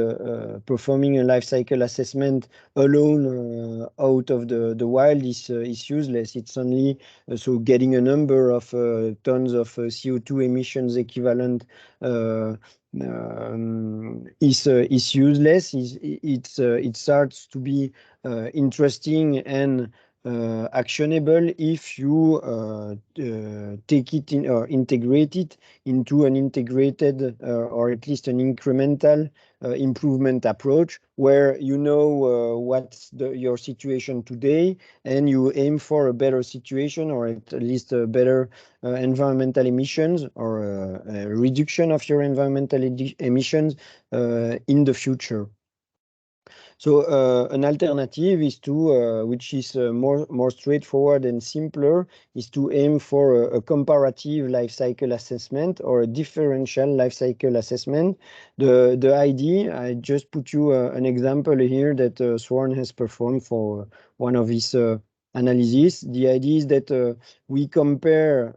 performing a life cycle assessment alone out of the wild is useless. It's only so getting a number of tons of CO2 emissions equivalent is useless. It starts to be interesting and actionable if you take it in or integrate it into an integrated or at least an incremental improvement approach, where you know what's your situation today and you aim for a better situation, or at least a better environmental emissions, or a reduction of your environmental emissions in the future. So an alternative is to, which is more straightforward and simpler, is to aim for a comparative life cycle assessment or a differential life cycle assessment. The idea, I just put you an example here that Swarn has performed for one of his analysis. The idea is that we compare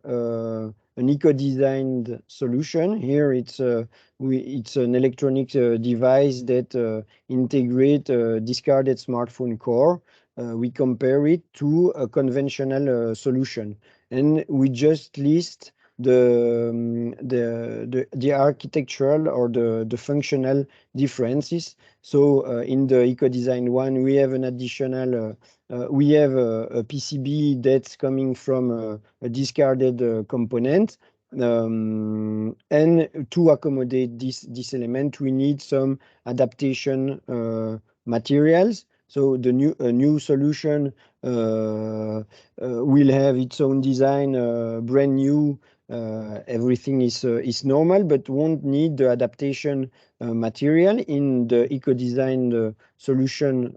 an eco-designed solution. Here it's an electronic device that integrate discarded smartphone core. We compare it to a conventional solution, and we just list the architectural or the functional differences. So in the eco-design one, we have an additional we have a PCB that's coming from a discarded component. And to accommodate this element, we need some adaptation materials. So the new solution will have its own design, brand new. Everything is normal, but won't need the adaptation material. In the eco-design solution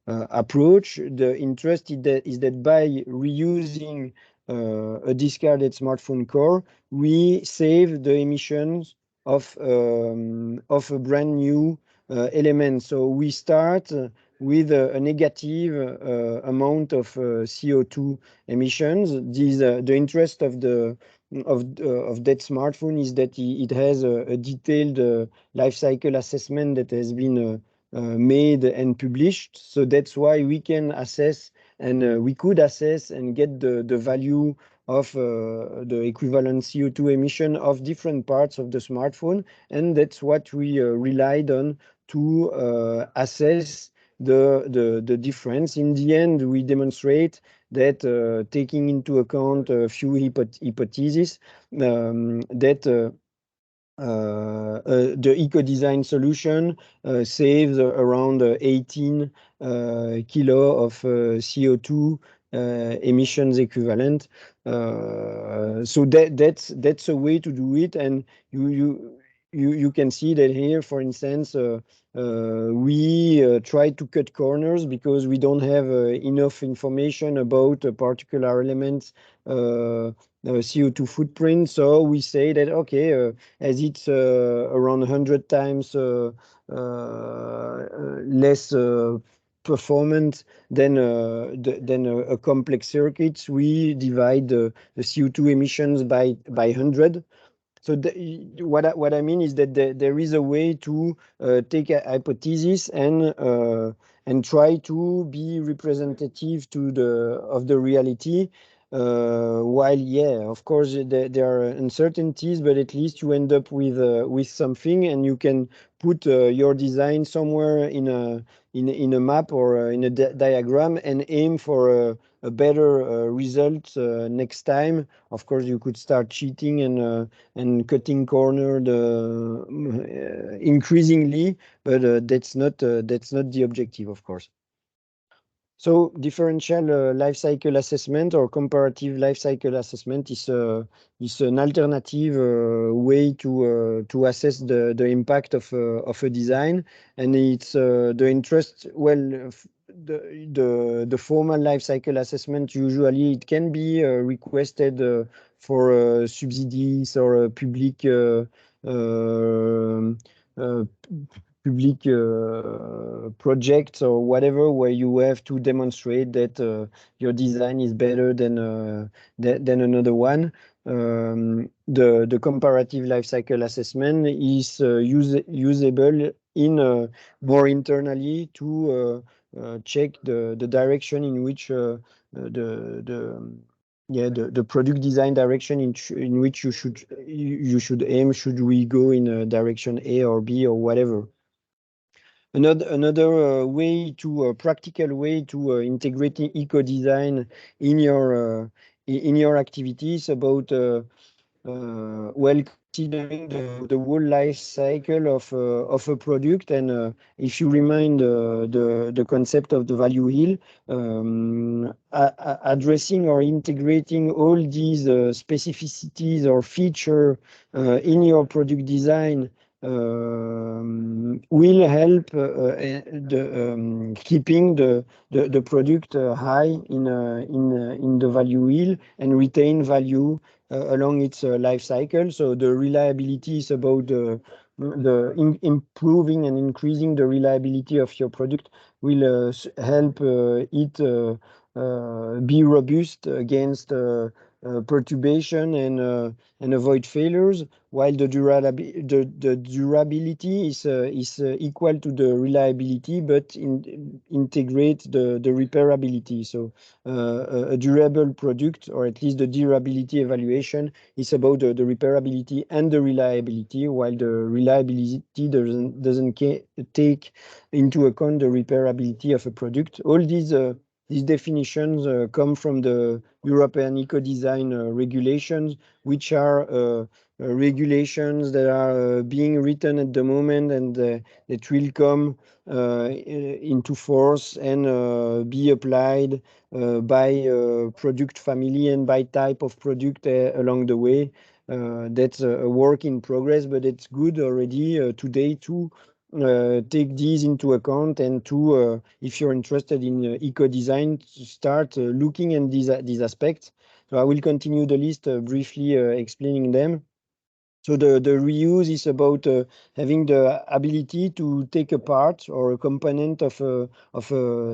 approach, the interest is that by reusing a discarded smartphone core, we save the emissions of a brand new element. So we start with a negative amount of CO2 emissions. The interest of that smartphone is that it has a detailed life cycle assessment that has been made and published. So that's why we can assess, and we could assess and get the value of the equivalent CO2 emission of different parts of the smartphone. And that's what we relied on to assess the difference. In the end, we demonstrate that taking into account a few hypotheses, that the eco-design solution saves around 18 kilo of CO2 emissions equivalent. So that's a way to do it, and you can see that here, for instance, we try to cut corners because we don't have enough information about a particular element's CO2 footprint. So we say that, okay, as it's around 100 times less performant than a complex circuits, we divide the CO2 emissions by 100. So what I mean is that there is a way to take a hypothesis and try to be representative of the reality. While of course there are uncertainties, but at least you end up with something, and you can put your design somewhere in a map or in a diagram and aim for a better result next time. Of course, you could start cheating and cutting corner increasingly, but that's not the objective, of course. So differential life cycle assessment or comparative life cycle assessment is an alternative way to assess the impact of a design, and it's the interest. Well, the formal life cycle assessment, usually it can be requested for subsidies or public public projects or whatever, where you have to demonstrate that your design is better than another one. The comparative life cycle assessment is usable in more internally to check the direction in which the the product design direction in which you should aim. Should we go in a direction A or B or whatever? Another way to practical way to integrate eco design in your activities about well, considering the whole life cycle of a product, and if you remind the concept of the value wheel, addressing or integrating all these specificities or feature in your product design will help keeping the product high in the value wheel and retain value along its life cycle. So the reliability is about improving and increasing the reliability of your product will help it be robust against perturbation and avoid failures, while the durability is equal to the reliability, but integrate the repairability. So a durable product, or at least the durability evaluation, is about the repairability and the reliability, while the reliability doesn't take into account the repairability of a product. All these definitions come from the European eco-design regulations, which are regulations that are being written at the moment, and that will come into force and be applied by product family and by type of product along the way. That's a work in progress, but it's good already today to take these into account, and to, if you're interested in eco-design, start looking at these aspects. So I will continue the list briefly explaining them. So the reuse is about having the ability to take a part or a component of a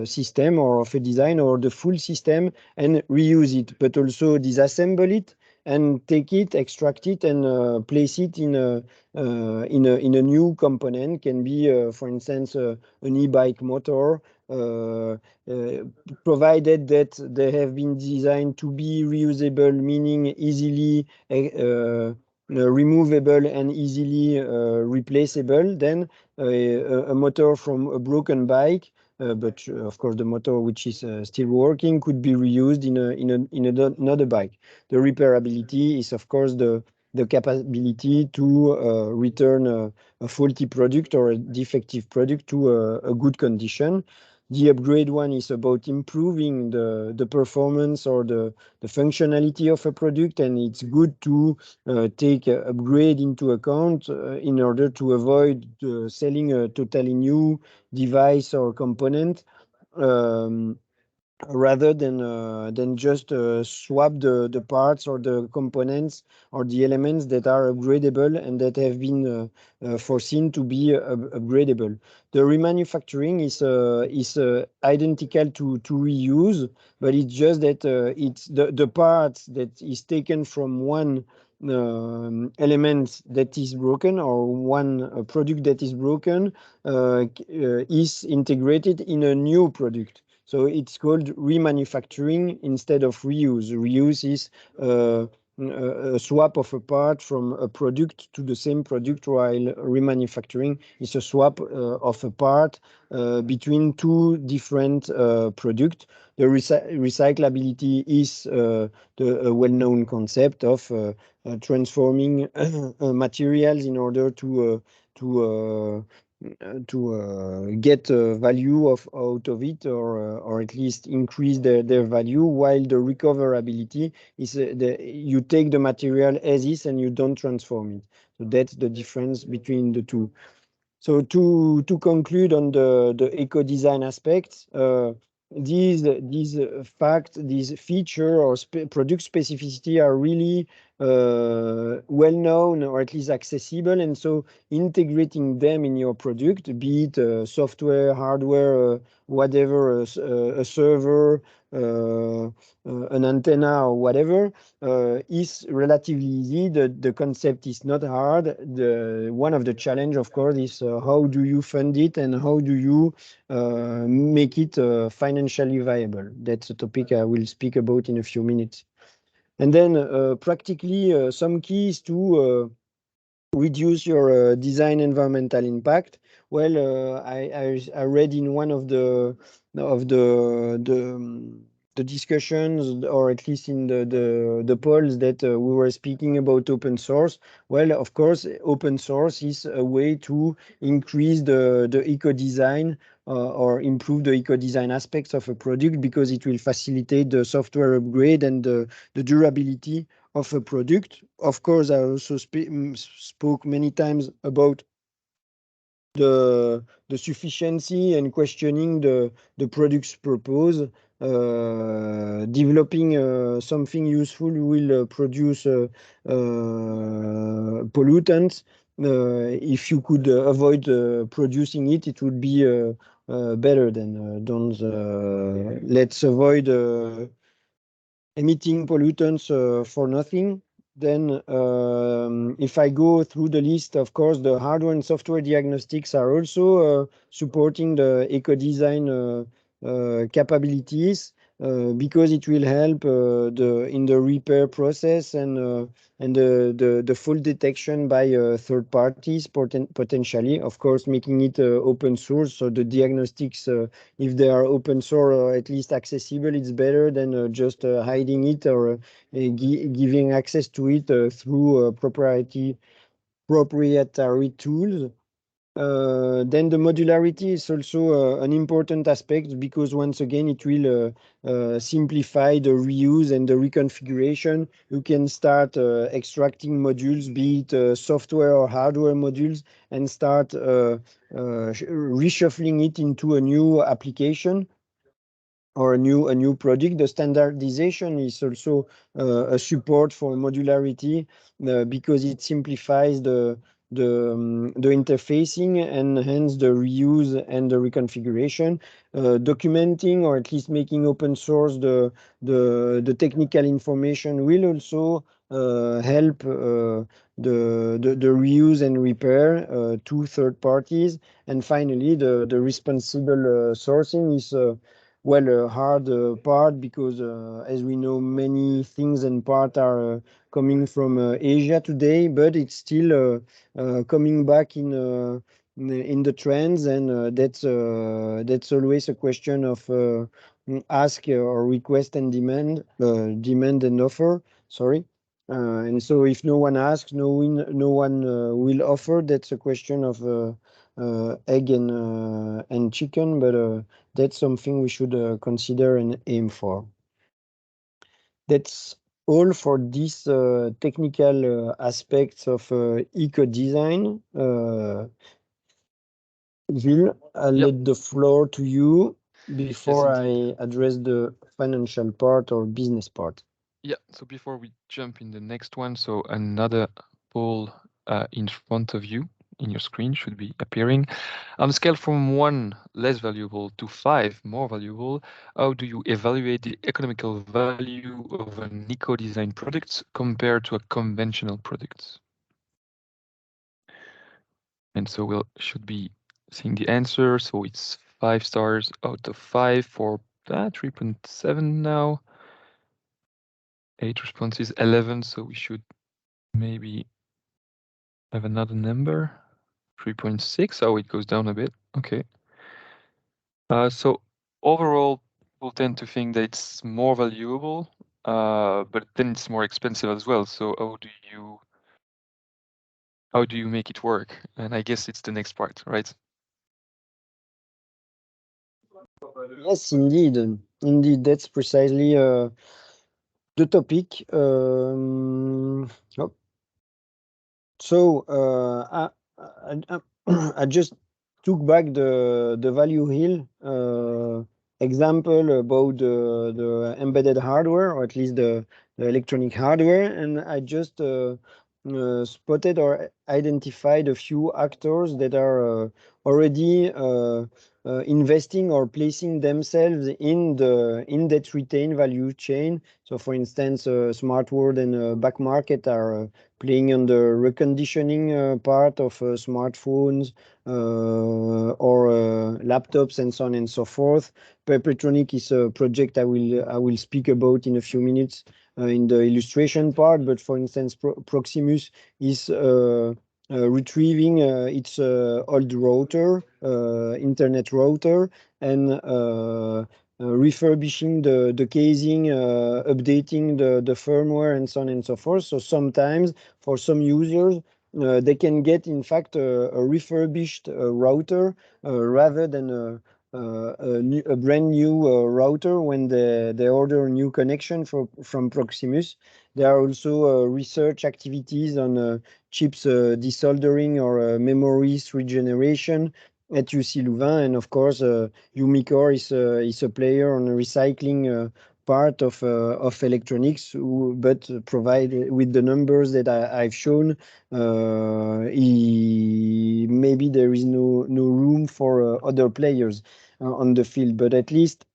system or of a design or the full system and reuse it, but also disassemble it and take it, extract it, and place it in a new component. Can be, for instance, an e-bike motor, provided that they have been designed to be reusable, meaning easily removable and easily replaceable. Then a motor from a broken bike, but of course the motor which is still working could be reused in another bike. The repairability is of course the capability to return a faulty product or a defective product to a good condition. The upgrade one is about improving the performance or the functionality of a product, and it's good to take upgrade into account in order to avoid selling a totally new device or component, rather than just swap the parts or the components or the elements that are upgradable and that have been foreseen to be upgradable. The remanufacturing is identical to reuse, but it's just that it's the parts that is taken from one element that is broken, or one product that is broken, is integrated in a new product. So it's called remanufacturing instead of reuse. Reuse is a swap of a part from a product to the same product, while remanufacturing is a swap of a part between two different products. The recyclability is the well-known concept of transforming materials in order to get value out of it, or at least increase their value, while the recoverability is you take the material as is and you don't transform it. So that's the difference between the two. So to conclude on the eco-design aspects, these feature or product specificity are really well known, or at least accessible, and so integrating them in your product, be it software, hardware, whatever, a server, an antenna, or whatever, is relatively easy. The concept is not hard. One of the challenge, of course, is how do you fund it and how do you make it financially viable. That's a topic I will speak about in a few minutes. And then practically some keys to reduce your design environmental impact. Well, I read in one of the discussions, or at least in the polls, that we were speaking about open source. Well, of course, open source is a way to increase the eco design or improve the eco design aspects of a product, because it will facilitate the software upgrade and the durability of a product. Of course, I also spoke many times about the sufficiency and questioning the product's purpose. Developing something useful will produce pollutants. If you could avoid producing it, it would be better than don't. Let's avoid emitting pollutants for nothing. Then if I go through the list, of course, the hardware and software diagnostics are also supporting the eco-design capabilities, because it will help in the repair process and the full detection by third parties, potentially, of course, making it open source. So the diagnostics, if they are open source or at least accessible, it's better than just hiding it or giving access to it through proprietary tools. Then the modularity is also an important aspect, because once again it will simplify the reuse and the reconfiguration. You can start extracting modules, be it software or hardware modules, and start reshuffling it into a new application or a new product. The standardization is also a support for modularity, because it simplifies the interfacing and hence the reuse and the reconfiguration. Documenting, or at least making open source the technical information, will also help the reuse and repair to third parties. And finally, the responsible sourcing is well, a hard part, because as we know, many things and parts are coming from Asia today, but it's still coming back in the trends, and that's always a question of ask or request and demand and offer. Sorry. And so if no one asks, no one will offer. That's a question of egg and chicken, but that's something we should consider and aim for. That's all for these technical aspects of eco design. Gilles, I'll let the floor to you before I address the financial part or business part. Yeah, so before we jump in the next one, so another poll in front of you in your screen should be appearing. On a scale from 1 less valuable to 5 more valuable, how do you evaluate the economical value of an eco-design product compared to a conventional product? And so we should be seeing the answer. So it's 5 stars out of 5 for 3.7 now. 8 responses, 11. So we should maybe have another number. 3.6. Oh, it goes down a bit. Okay. So overall, people tend to think that it's more valuable, but then it's more expensive as well. So how do you make it work? And I guess it's the next part, right? Yes, indeed. Indeed, that's precisely the topic. So I just took back the value hill example about the embedded hardware, or at least the electronic hardware, and I just spotted or identified a few actors that are already investing or placing themselves in that retail value chain. So, for instance, Smart World and Back Market are playing on the reconditioning part of smartphones or laptops and so on and so forth. Perpetronic is a project I will speak about in a few minutes in the illustration part. But for instance, Proximus is retrieving its old router, internet router, and refurbishing the casing, updating the firmware, and so on and so forth. So sometimes for some users, they can get, in fact, a refurbished router rather than a brand new router when they order a new connection from Proximus. There are also research activities on chips desoldering or memories regeneration at UC Louvain, and of course, Umicore is a player on the recycling part of electronics, but provide with the numbers that I've shown, maybe there is no room for other players on the field. But at least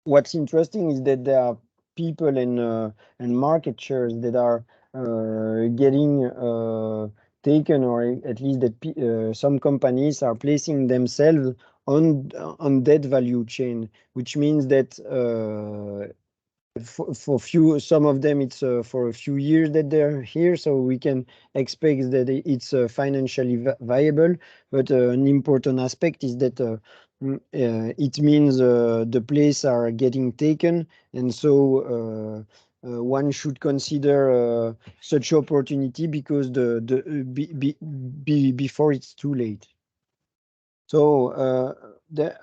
what's interesting is that there are people and market shares that are getting taken, or at least that some companies are placing themselves on that value chain, which means that for some of them it's for a few years that they're here, so we can expect that it's financially viable. But an important aspect is that it means the place are getting taken, and so one should consider such opportunity because before it's too late. So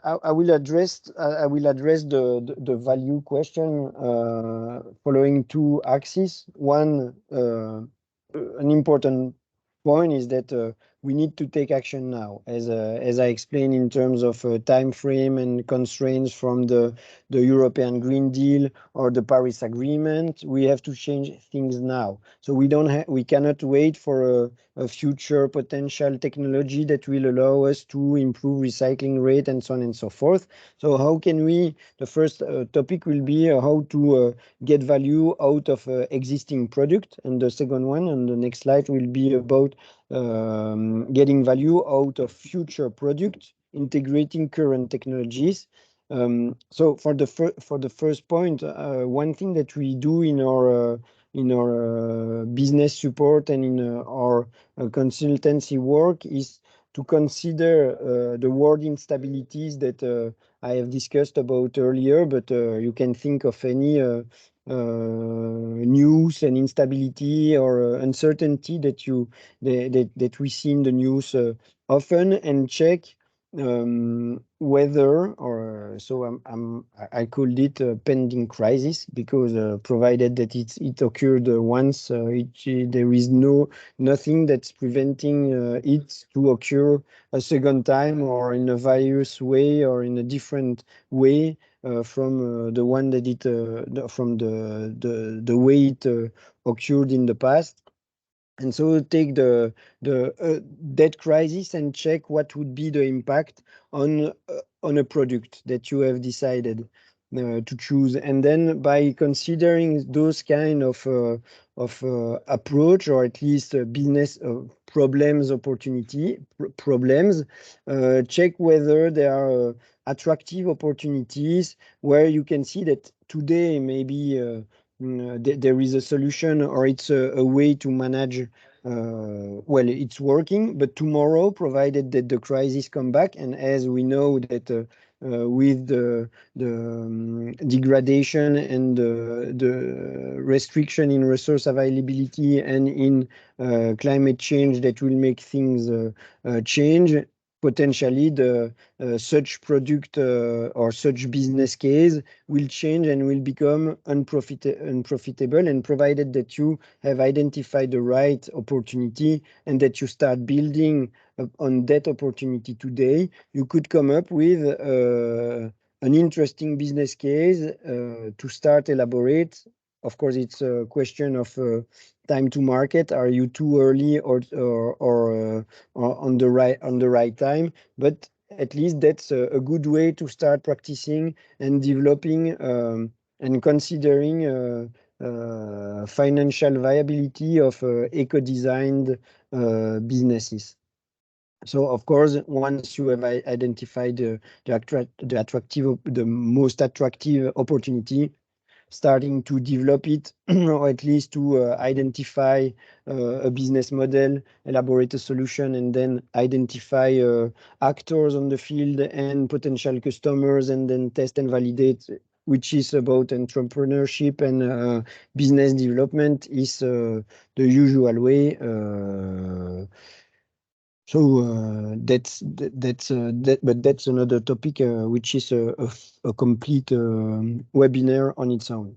I will address the value question following two axes. One, an important point is that we need to take action now, as I explained, in terms of time frame and constraints from the European Green Deal or the Paris Agreement. We have to change things now. So we cannot wait for a future potential technology that will allow us to improve recycling rate and so on and so forth. So how can we? The first topic will be how to get value out of existing product, and the second one on the next slide will be about getting value out of future products, integrating current technologies. So for the first point, one thing that we do in our business support and in our consultancy work is to consider the world instabilities that I have discussed about earlier, but you can think of any news and instability or uncertainty that we see in the news often, and check whether, or so I called it a pending crisis, because provided that it occurred once, there is nothing that's preventing it to occur a second time, or in a various way, or in a different way from the one that from the way it occurred in the past. And so take the debt crisis and check what would be the impact on a product that you have decided to choose. And then by considering those kind of approach, or at least business problems, problems, check whether there are attractive opportunities where you can see that today maybe there is a solution, or it's a way to manage. Well, it's working, but tomorrow, provided that the crisis come back, and as we know that with the degradation and the restriction in resource availability and in climate change, that will make things change. Potentially, such product or such business case will change and will become unprofitable. And provided that you have identified the right opportunity and that you start building on that opportunity today, you could come up with an interesting business case to start elaborate. Of course, it's a question of time to market. Are you too early or on the right time? But at least that's a good way to start practicing and developing and considering financial viability of eco-designed businesses. So of course, once you have identified the most attractive opportunity, starting to develop it, or at least to identify a business model, elaborate a solution, and then identify actors on the field and potential customers, and then test and validate, which is about entrepreneurship and business development, is the usual way. But that's another topic, which is a complete webinar on its own.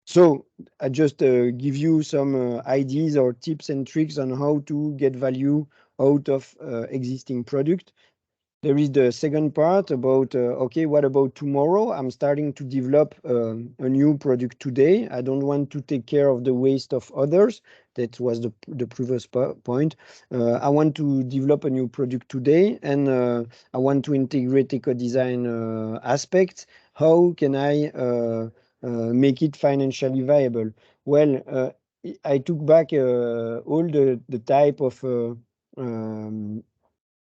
So I just give you some ideas or tips and tricks on how to get value out of existing product. There is the second part about, okay, what about tomorrow? I'm starting to develop a new product today. I don't want to take care of the waste of others. That was the previous point. I want to develop a new product today, and I want to integrate eco-design aspects. How can I make it financially viable? Well, I took back all the type of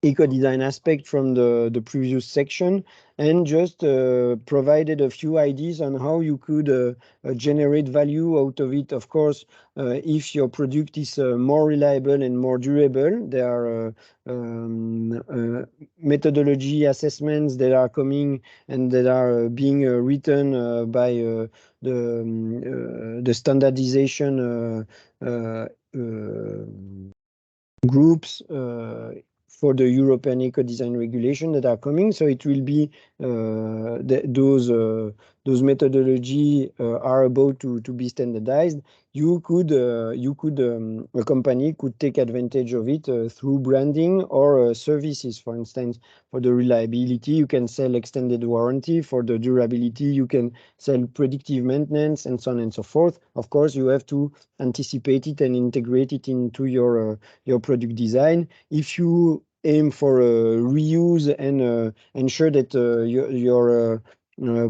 eco-design aspect from the previous section, and just provided a few ideas on how you could generate value out of it. Of course, if your product is more reliable and more durable, there are methodology assessments that are coming and that are being written by the standardization groups for the European eco-design regulation that are coming. So it will be those methodology are about to be standardized. A company could take advantage of it through branding or services. For instance, for the reliability, you can sell extended warranty. For the durability, you can sell predictive maintenance, and so on and so forth. Of course, you have to anticipate it and integrate it into your product design. If you aim for reuse and ensure that your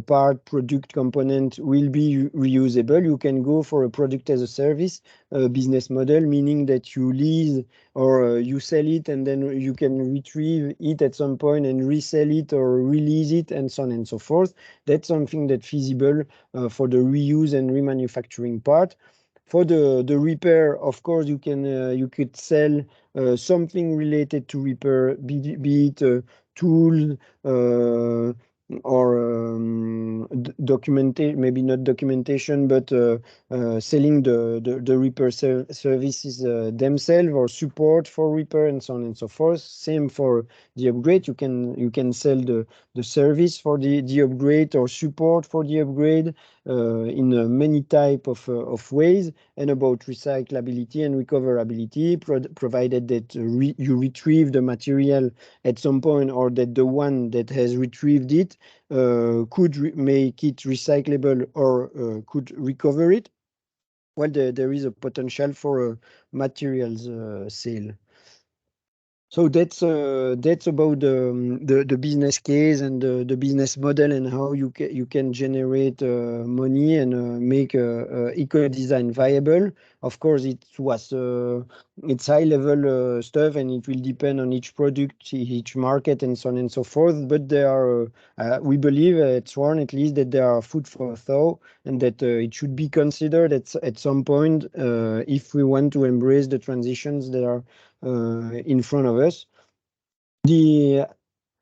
part product component will be reusable, you can go for a product as a service business model, meaning that you lease or you sell it, and then you can retrieve it at some point and resell it or release it, and so on and so forth. That's something that's feasible for the reuse and remanufacturing part. For the repair, of course, you could sell something related to repair, be it a tool or documentation, maybe not documentation, but selling the repair services themselves, or support for repair, and so on and so forth. Same for the upgrade. You can sell the service for the upgrade, or support for the upgrade in many type of ways. And about recyclability and recoverability, provided that you retrieve the material at some point, or that the one that has retrieved it could make it recyclable, or could recover it. Well, there is a potential for a materials sale. So that's about the business case and the business model, and how you can generate money and make eco-design viable. Of course, it's high level stuff, and it will depend on each product, each market, and so on and so forth. But there are we believe at Swarn, at least, that there are food for thought, and that it should be considered at some point if we want to embrace the transitions that are in front of us. The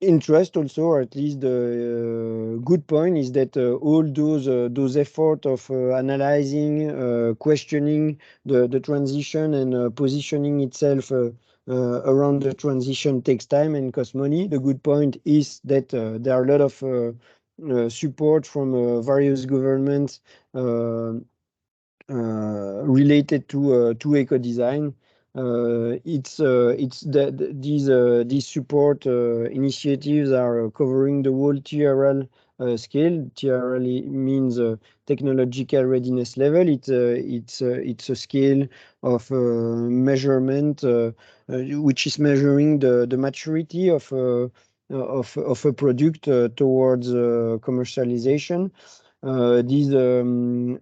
interest also, or at least the good point, is that all those efforts of analyzing, questioning the transition, and positioning itself around the transition takes time and costs money. The good point is that there are a lot of support from various governments related to eco-design. These support initiatives are covering the whole TRL scale. TRL means technological readiness level. It's a scale of measurement which is measuring the maturity of of a product towards commercialization.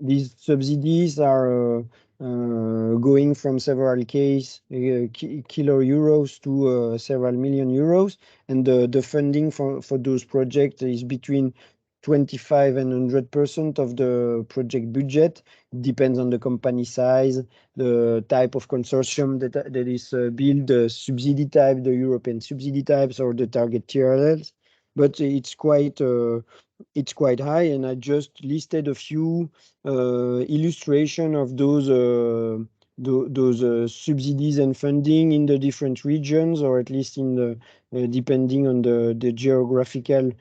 These subsidies are going from several kilo euros to several million euros, and the funding for those projects is between 25 and 100% of the project budget. It depends on the company size, the type of consortium that is built, the subsidy type, the European subsidy types, or the target TRLs. But it's quite high, and I just listed a few illustration of those subsidies and funding in the different regions, or at least in the depending on the geographical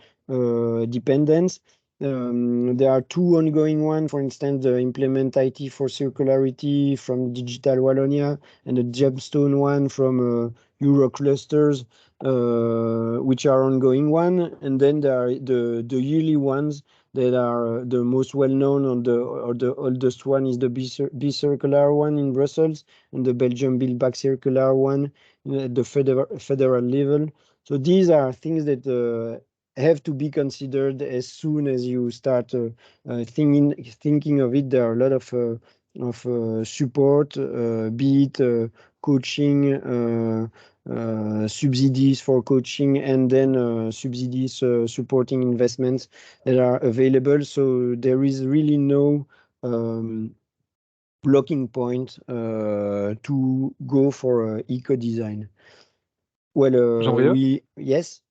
dependence. There are two ongoing ones, for instance, the Implement IT for Circularity from Digital Wallonia, and the Gemstone one from Euroclusters, which are ongoing one. And then there are the yearly ones that are the most well-known, or the oldest one is the Be Circular one in Brussels, and the Belgian Build Back Circular one at the federal level. So these are things that have to be considered as soon as you start thinking of it. There are a lot of support, be it coaching, subsidies for coaching, and then subsidies supporting investments that are available. So there is really no blocking point to go for eco-design. Well, Jean-Brieuc, yes.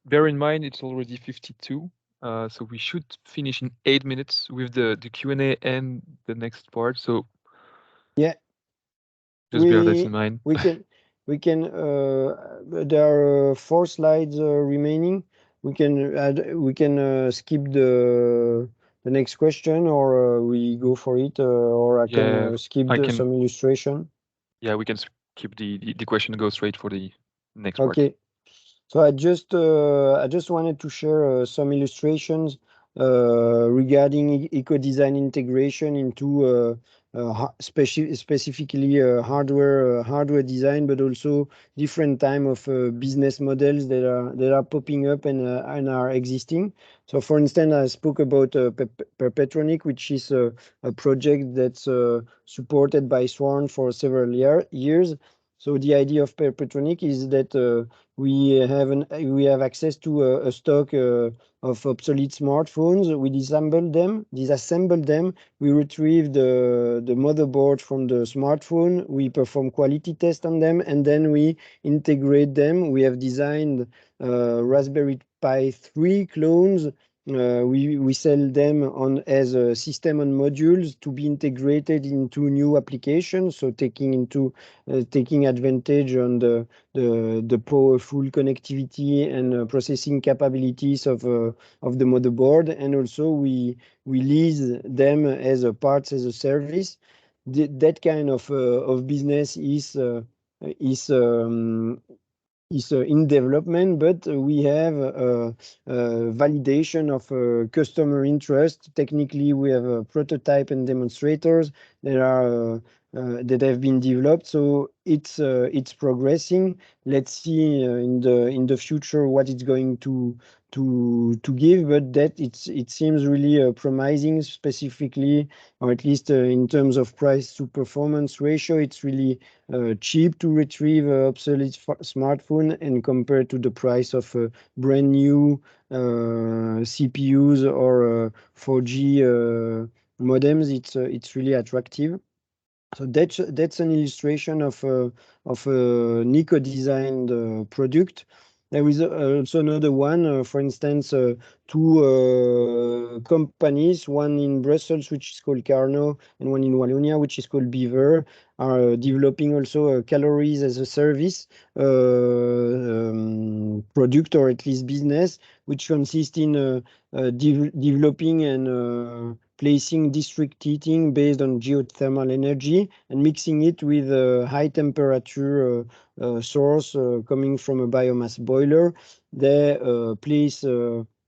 bear in mind it's already 52, so we should finish in 8 minutes with the Q&A and the next part. So Yeah, just bear that in mind. we can there are 4 slides remaining. We can skip the next question, or we go for it, or I Yeah, can skip I can. some illustration. Yeah, we can skip the question and go straight for the next part. Okay. So I just wanted to share some illustrations regarding eco-design integration into specifically hardware design, but also different time of business models that are popping up and are existing. So, for instance, I spoke about Perpetronic, which is a project that's supported by Swarn for several years. So the idea of Perpetronic is that we have access to a stock of obsolete smartphones. We disassemble them. We retrieve the motherboard from the smartphone. We perform quality tests on them, and then we integrate them. We have designed Raspberry Pi 3 clones. We sell them as a system on modules to be integrated into new applications. So taking advantage on the powerful connectivity and processing capabilities of the motherboard, and also we lease them as a parts as a service. That kind of business is in development, but we have validation of customer interest. Technically, we have a prototype and demonstrators that have been developed, so it's progressing. Let's see in the future what it's going to give, but that it seems really promising, specifically, or at least in terms of price to performance ratio. It's really cheap to retrieve obsolete smartphone, and compared to the price of brand new CPUs or 4G modems, it's really attractive. So that's an illustration of an eco-designed product. There is also another one, for instance, two companies, one in Brussels, which is called Carnot, and one in Wallonia, which is called Beaver, are developing also a calories as a service product, or at least business, which consists in developing and placing district heating based on geothermal energy, and mixing it with a high temperature source coming from a biomass boiler. They place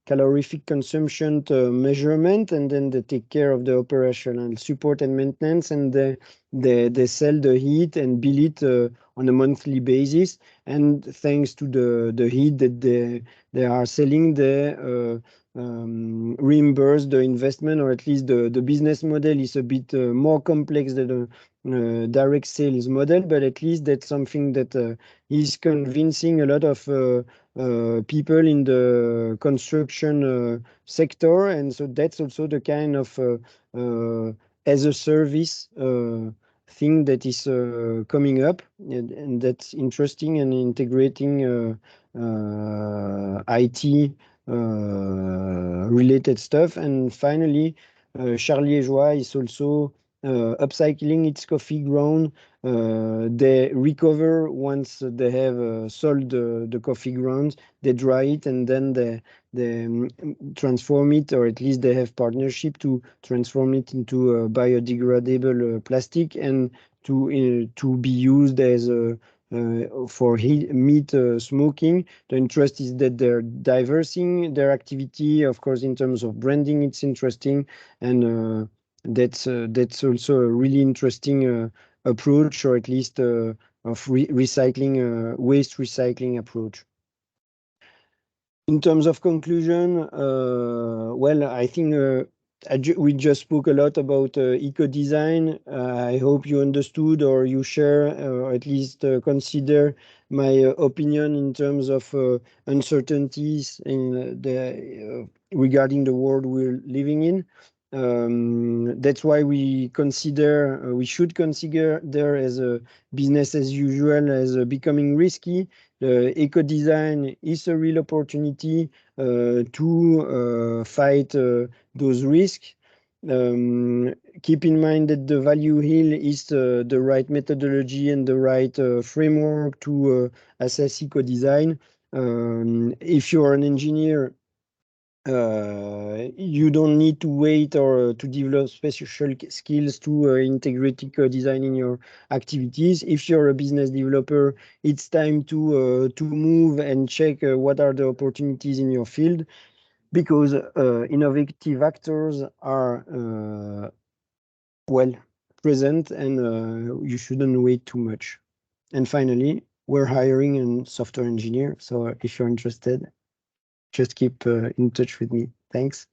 calorific consumption measurement, and then they take care of the operational support and maintenance, and they sell the heat and bill it on a monthly basis. And thanks to the heat that they are selling, they reimburse the investment, or at least the business model is a bit more complex than the direct sales model, but at least that's something that is convincing a lot of people in the construction sector. And so that's also the kind of as a service thing that is coming up, and that's interesting, and integrating IT related stuff. And finally, Charlie et Joie is also upcycling its coffee ground. They recover once they have sold the coffee grounds. They dry it, and then they transform it, or at least they have partnership to transform it into a biodegradable plastic, and to be used as a for meat smoking. The interest is that they're diversing their activity. Of course, in terms of branding, it's interesting, and that's also a really interesting approach, or at least of recycling, waste recycling approach. In terms of conclusion, well, I think we just spoke a lot about eco-design. I hope you understood, or you share, or at least consider my opinion in terms of uncertainties in regarding the world we're living in. That's why we should consider there as a business as usual as becoming risky. Eco-design is a real opportunity to fight those risks. Keep in mind that the value hill is the right methodology and the right framework to assess eco-design. If you're an engineer, you don't need to wait or to develop special skills to integrate eco-design in your activities. If you're a business developer, it's time to move and check what are the opportunities in your field, because innovative actors are well present, and you shouldn't wait too much. And finally, we're hiring a software engineer, so if you're interested, just keep in touch with me. Thanks.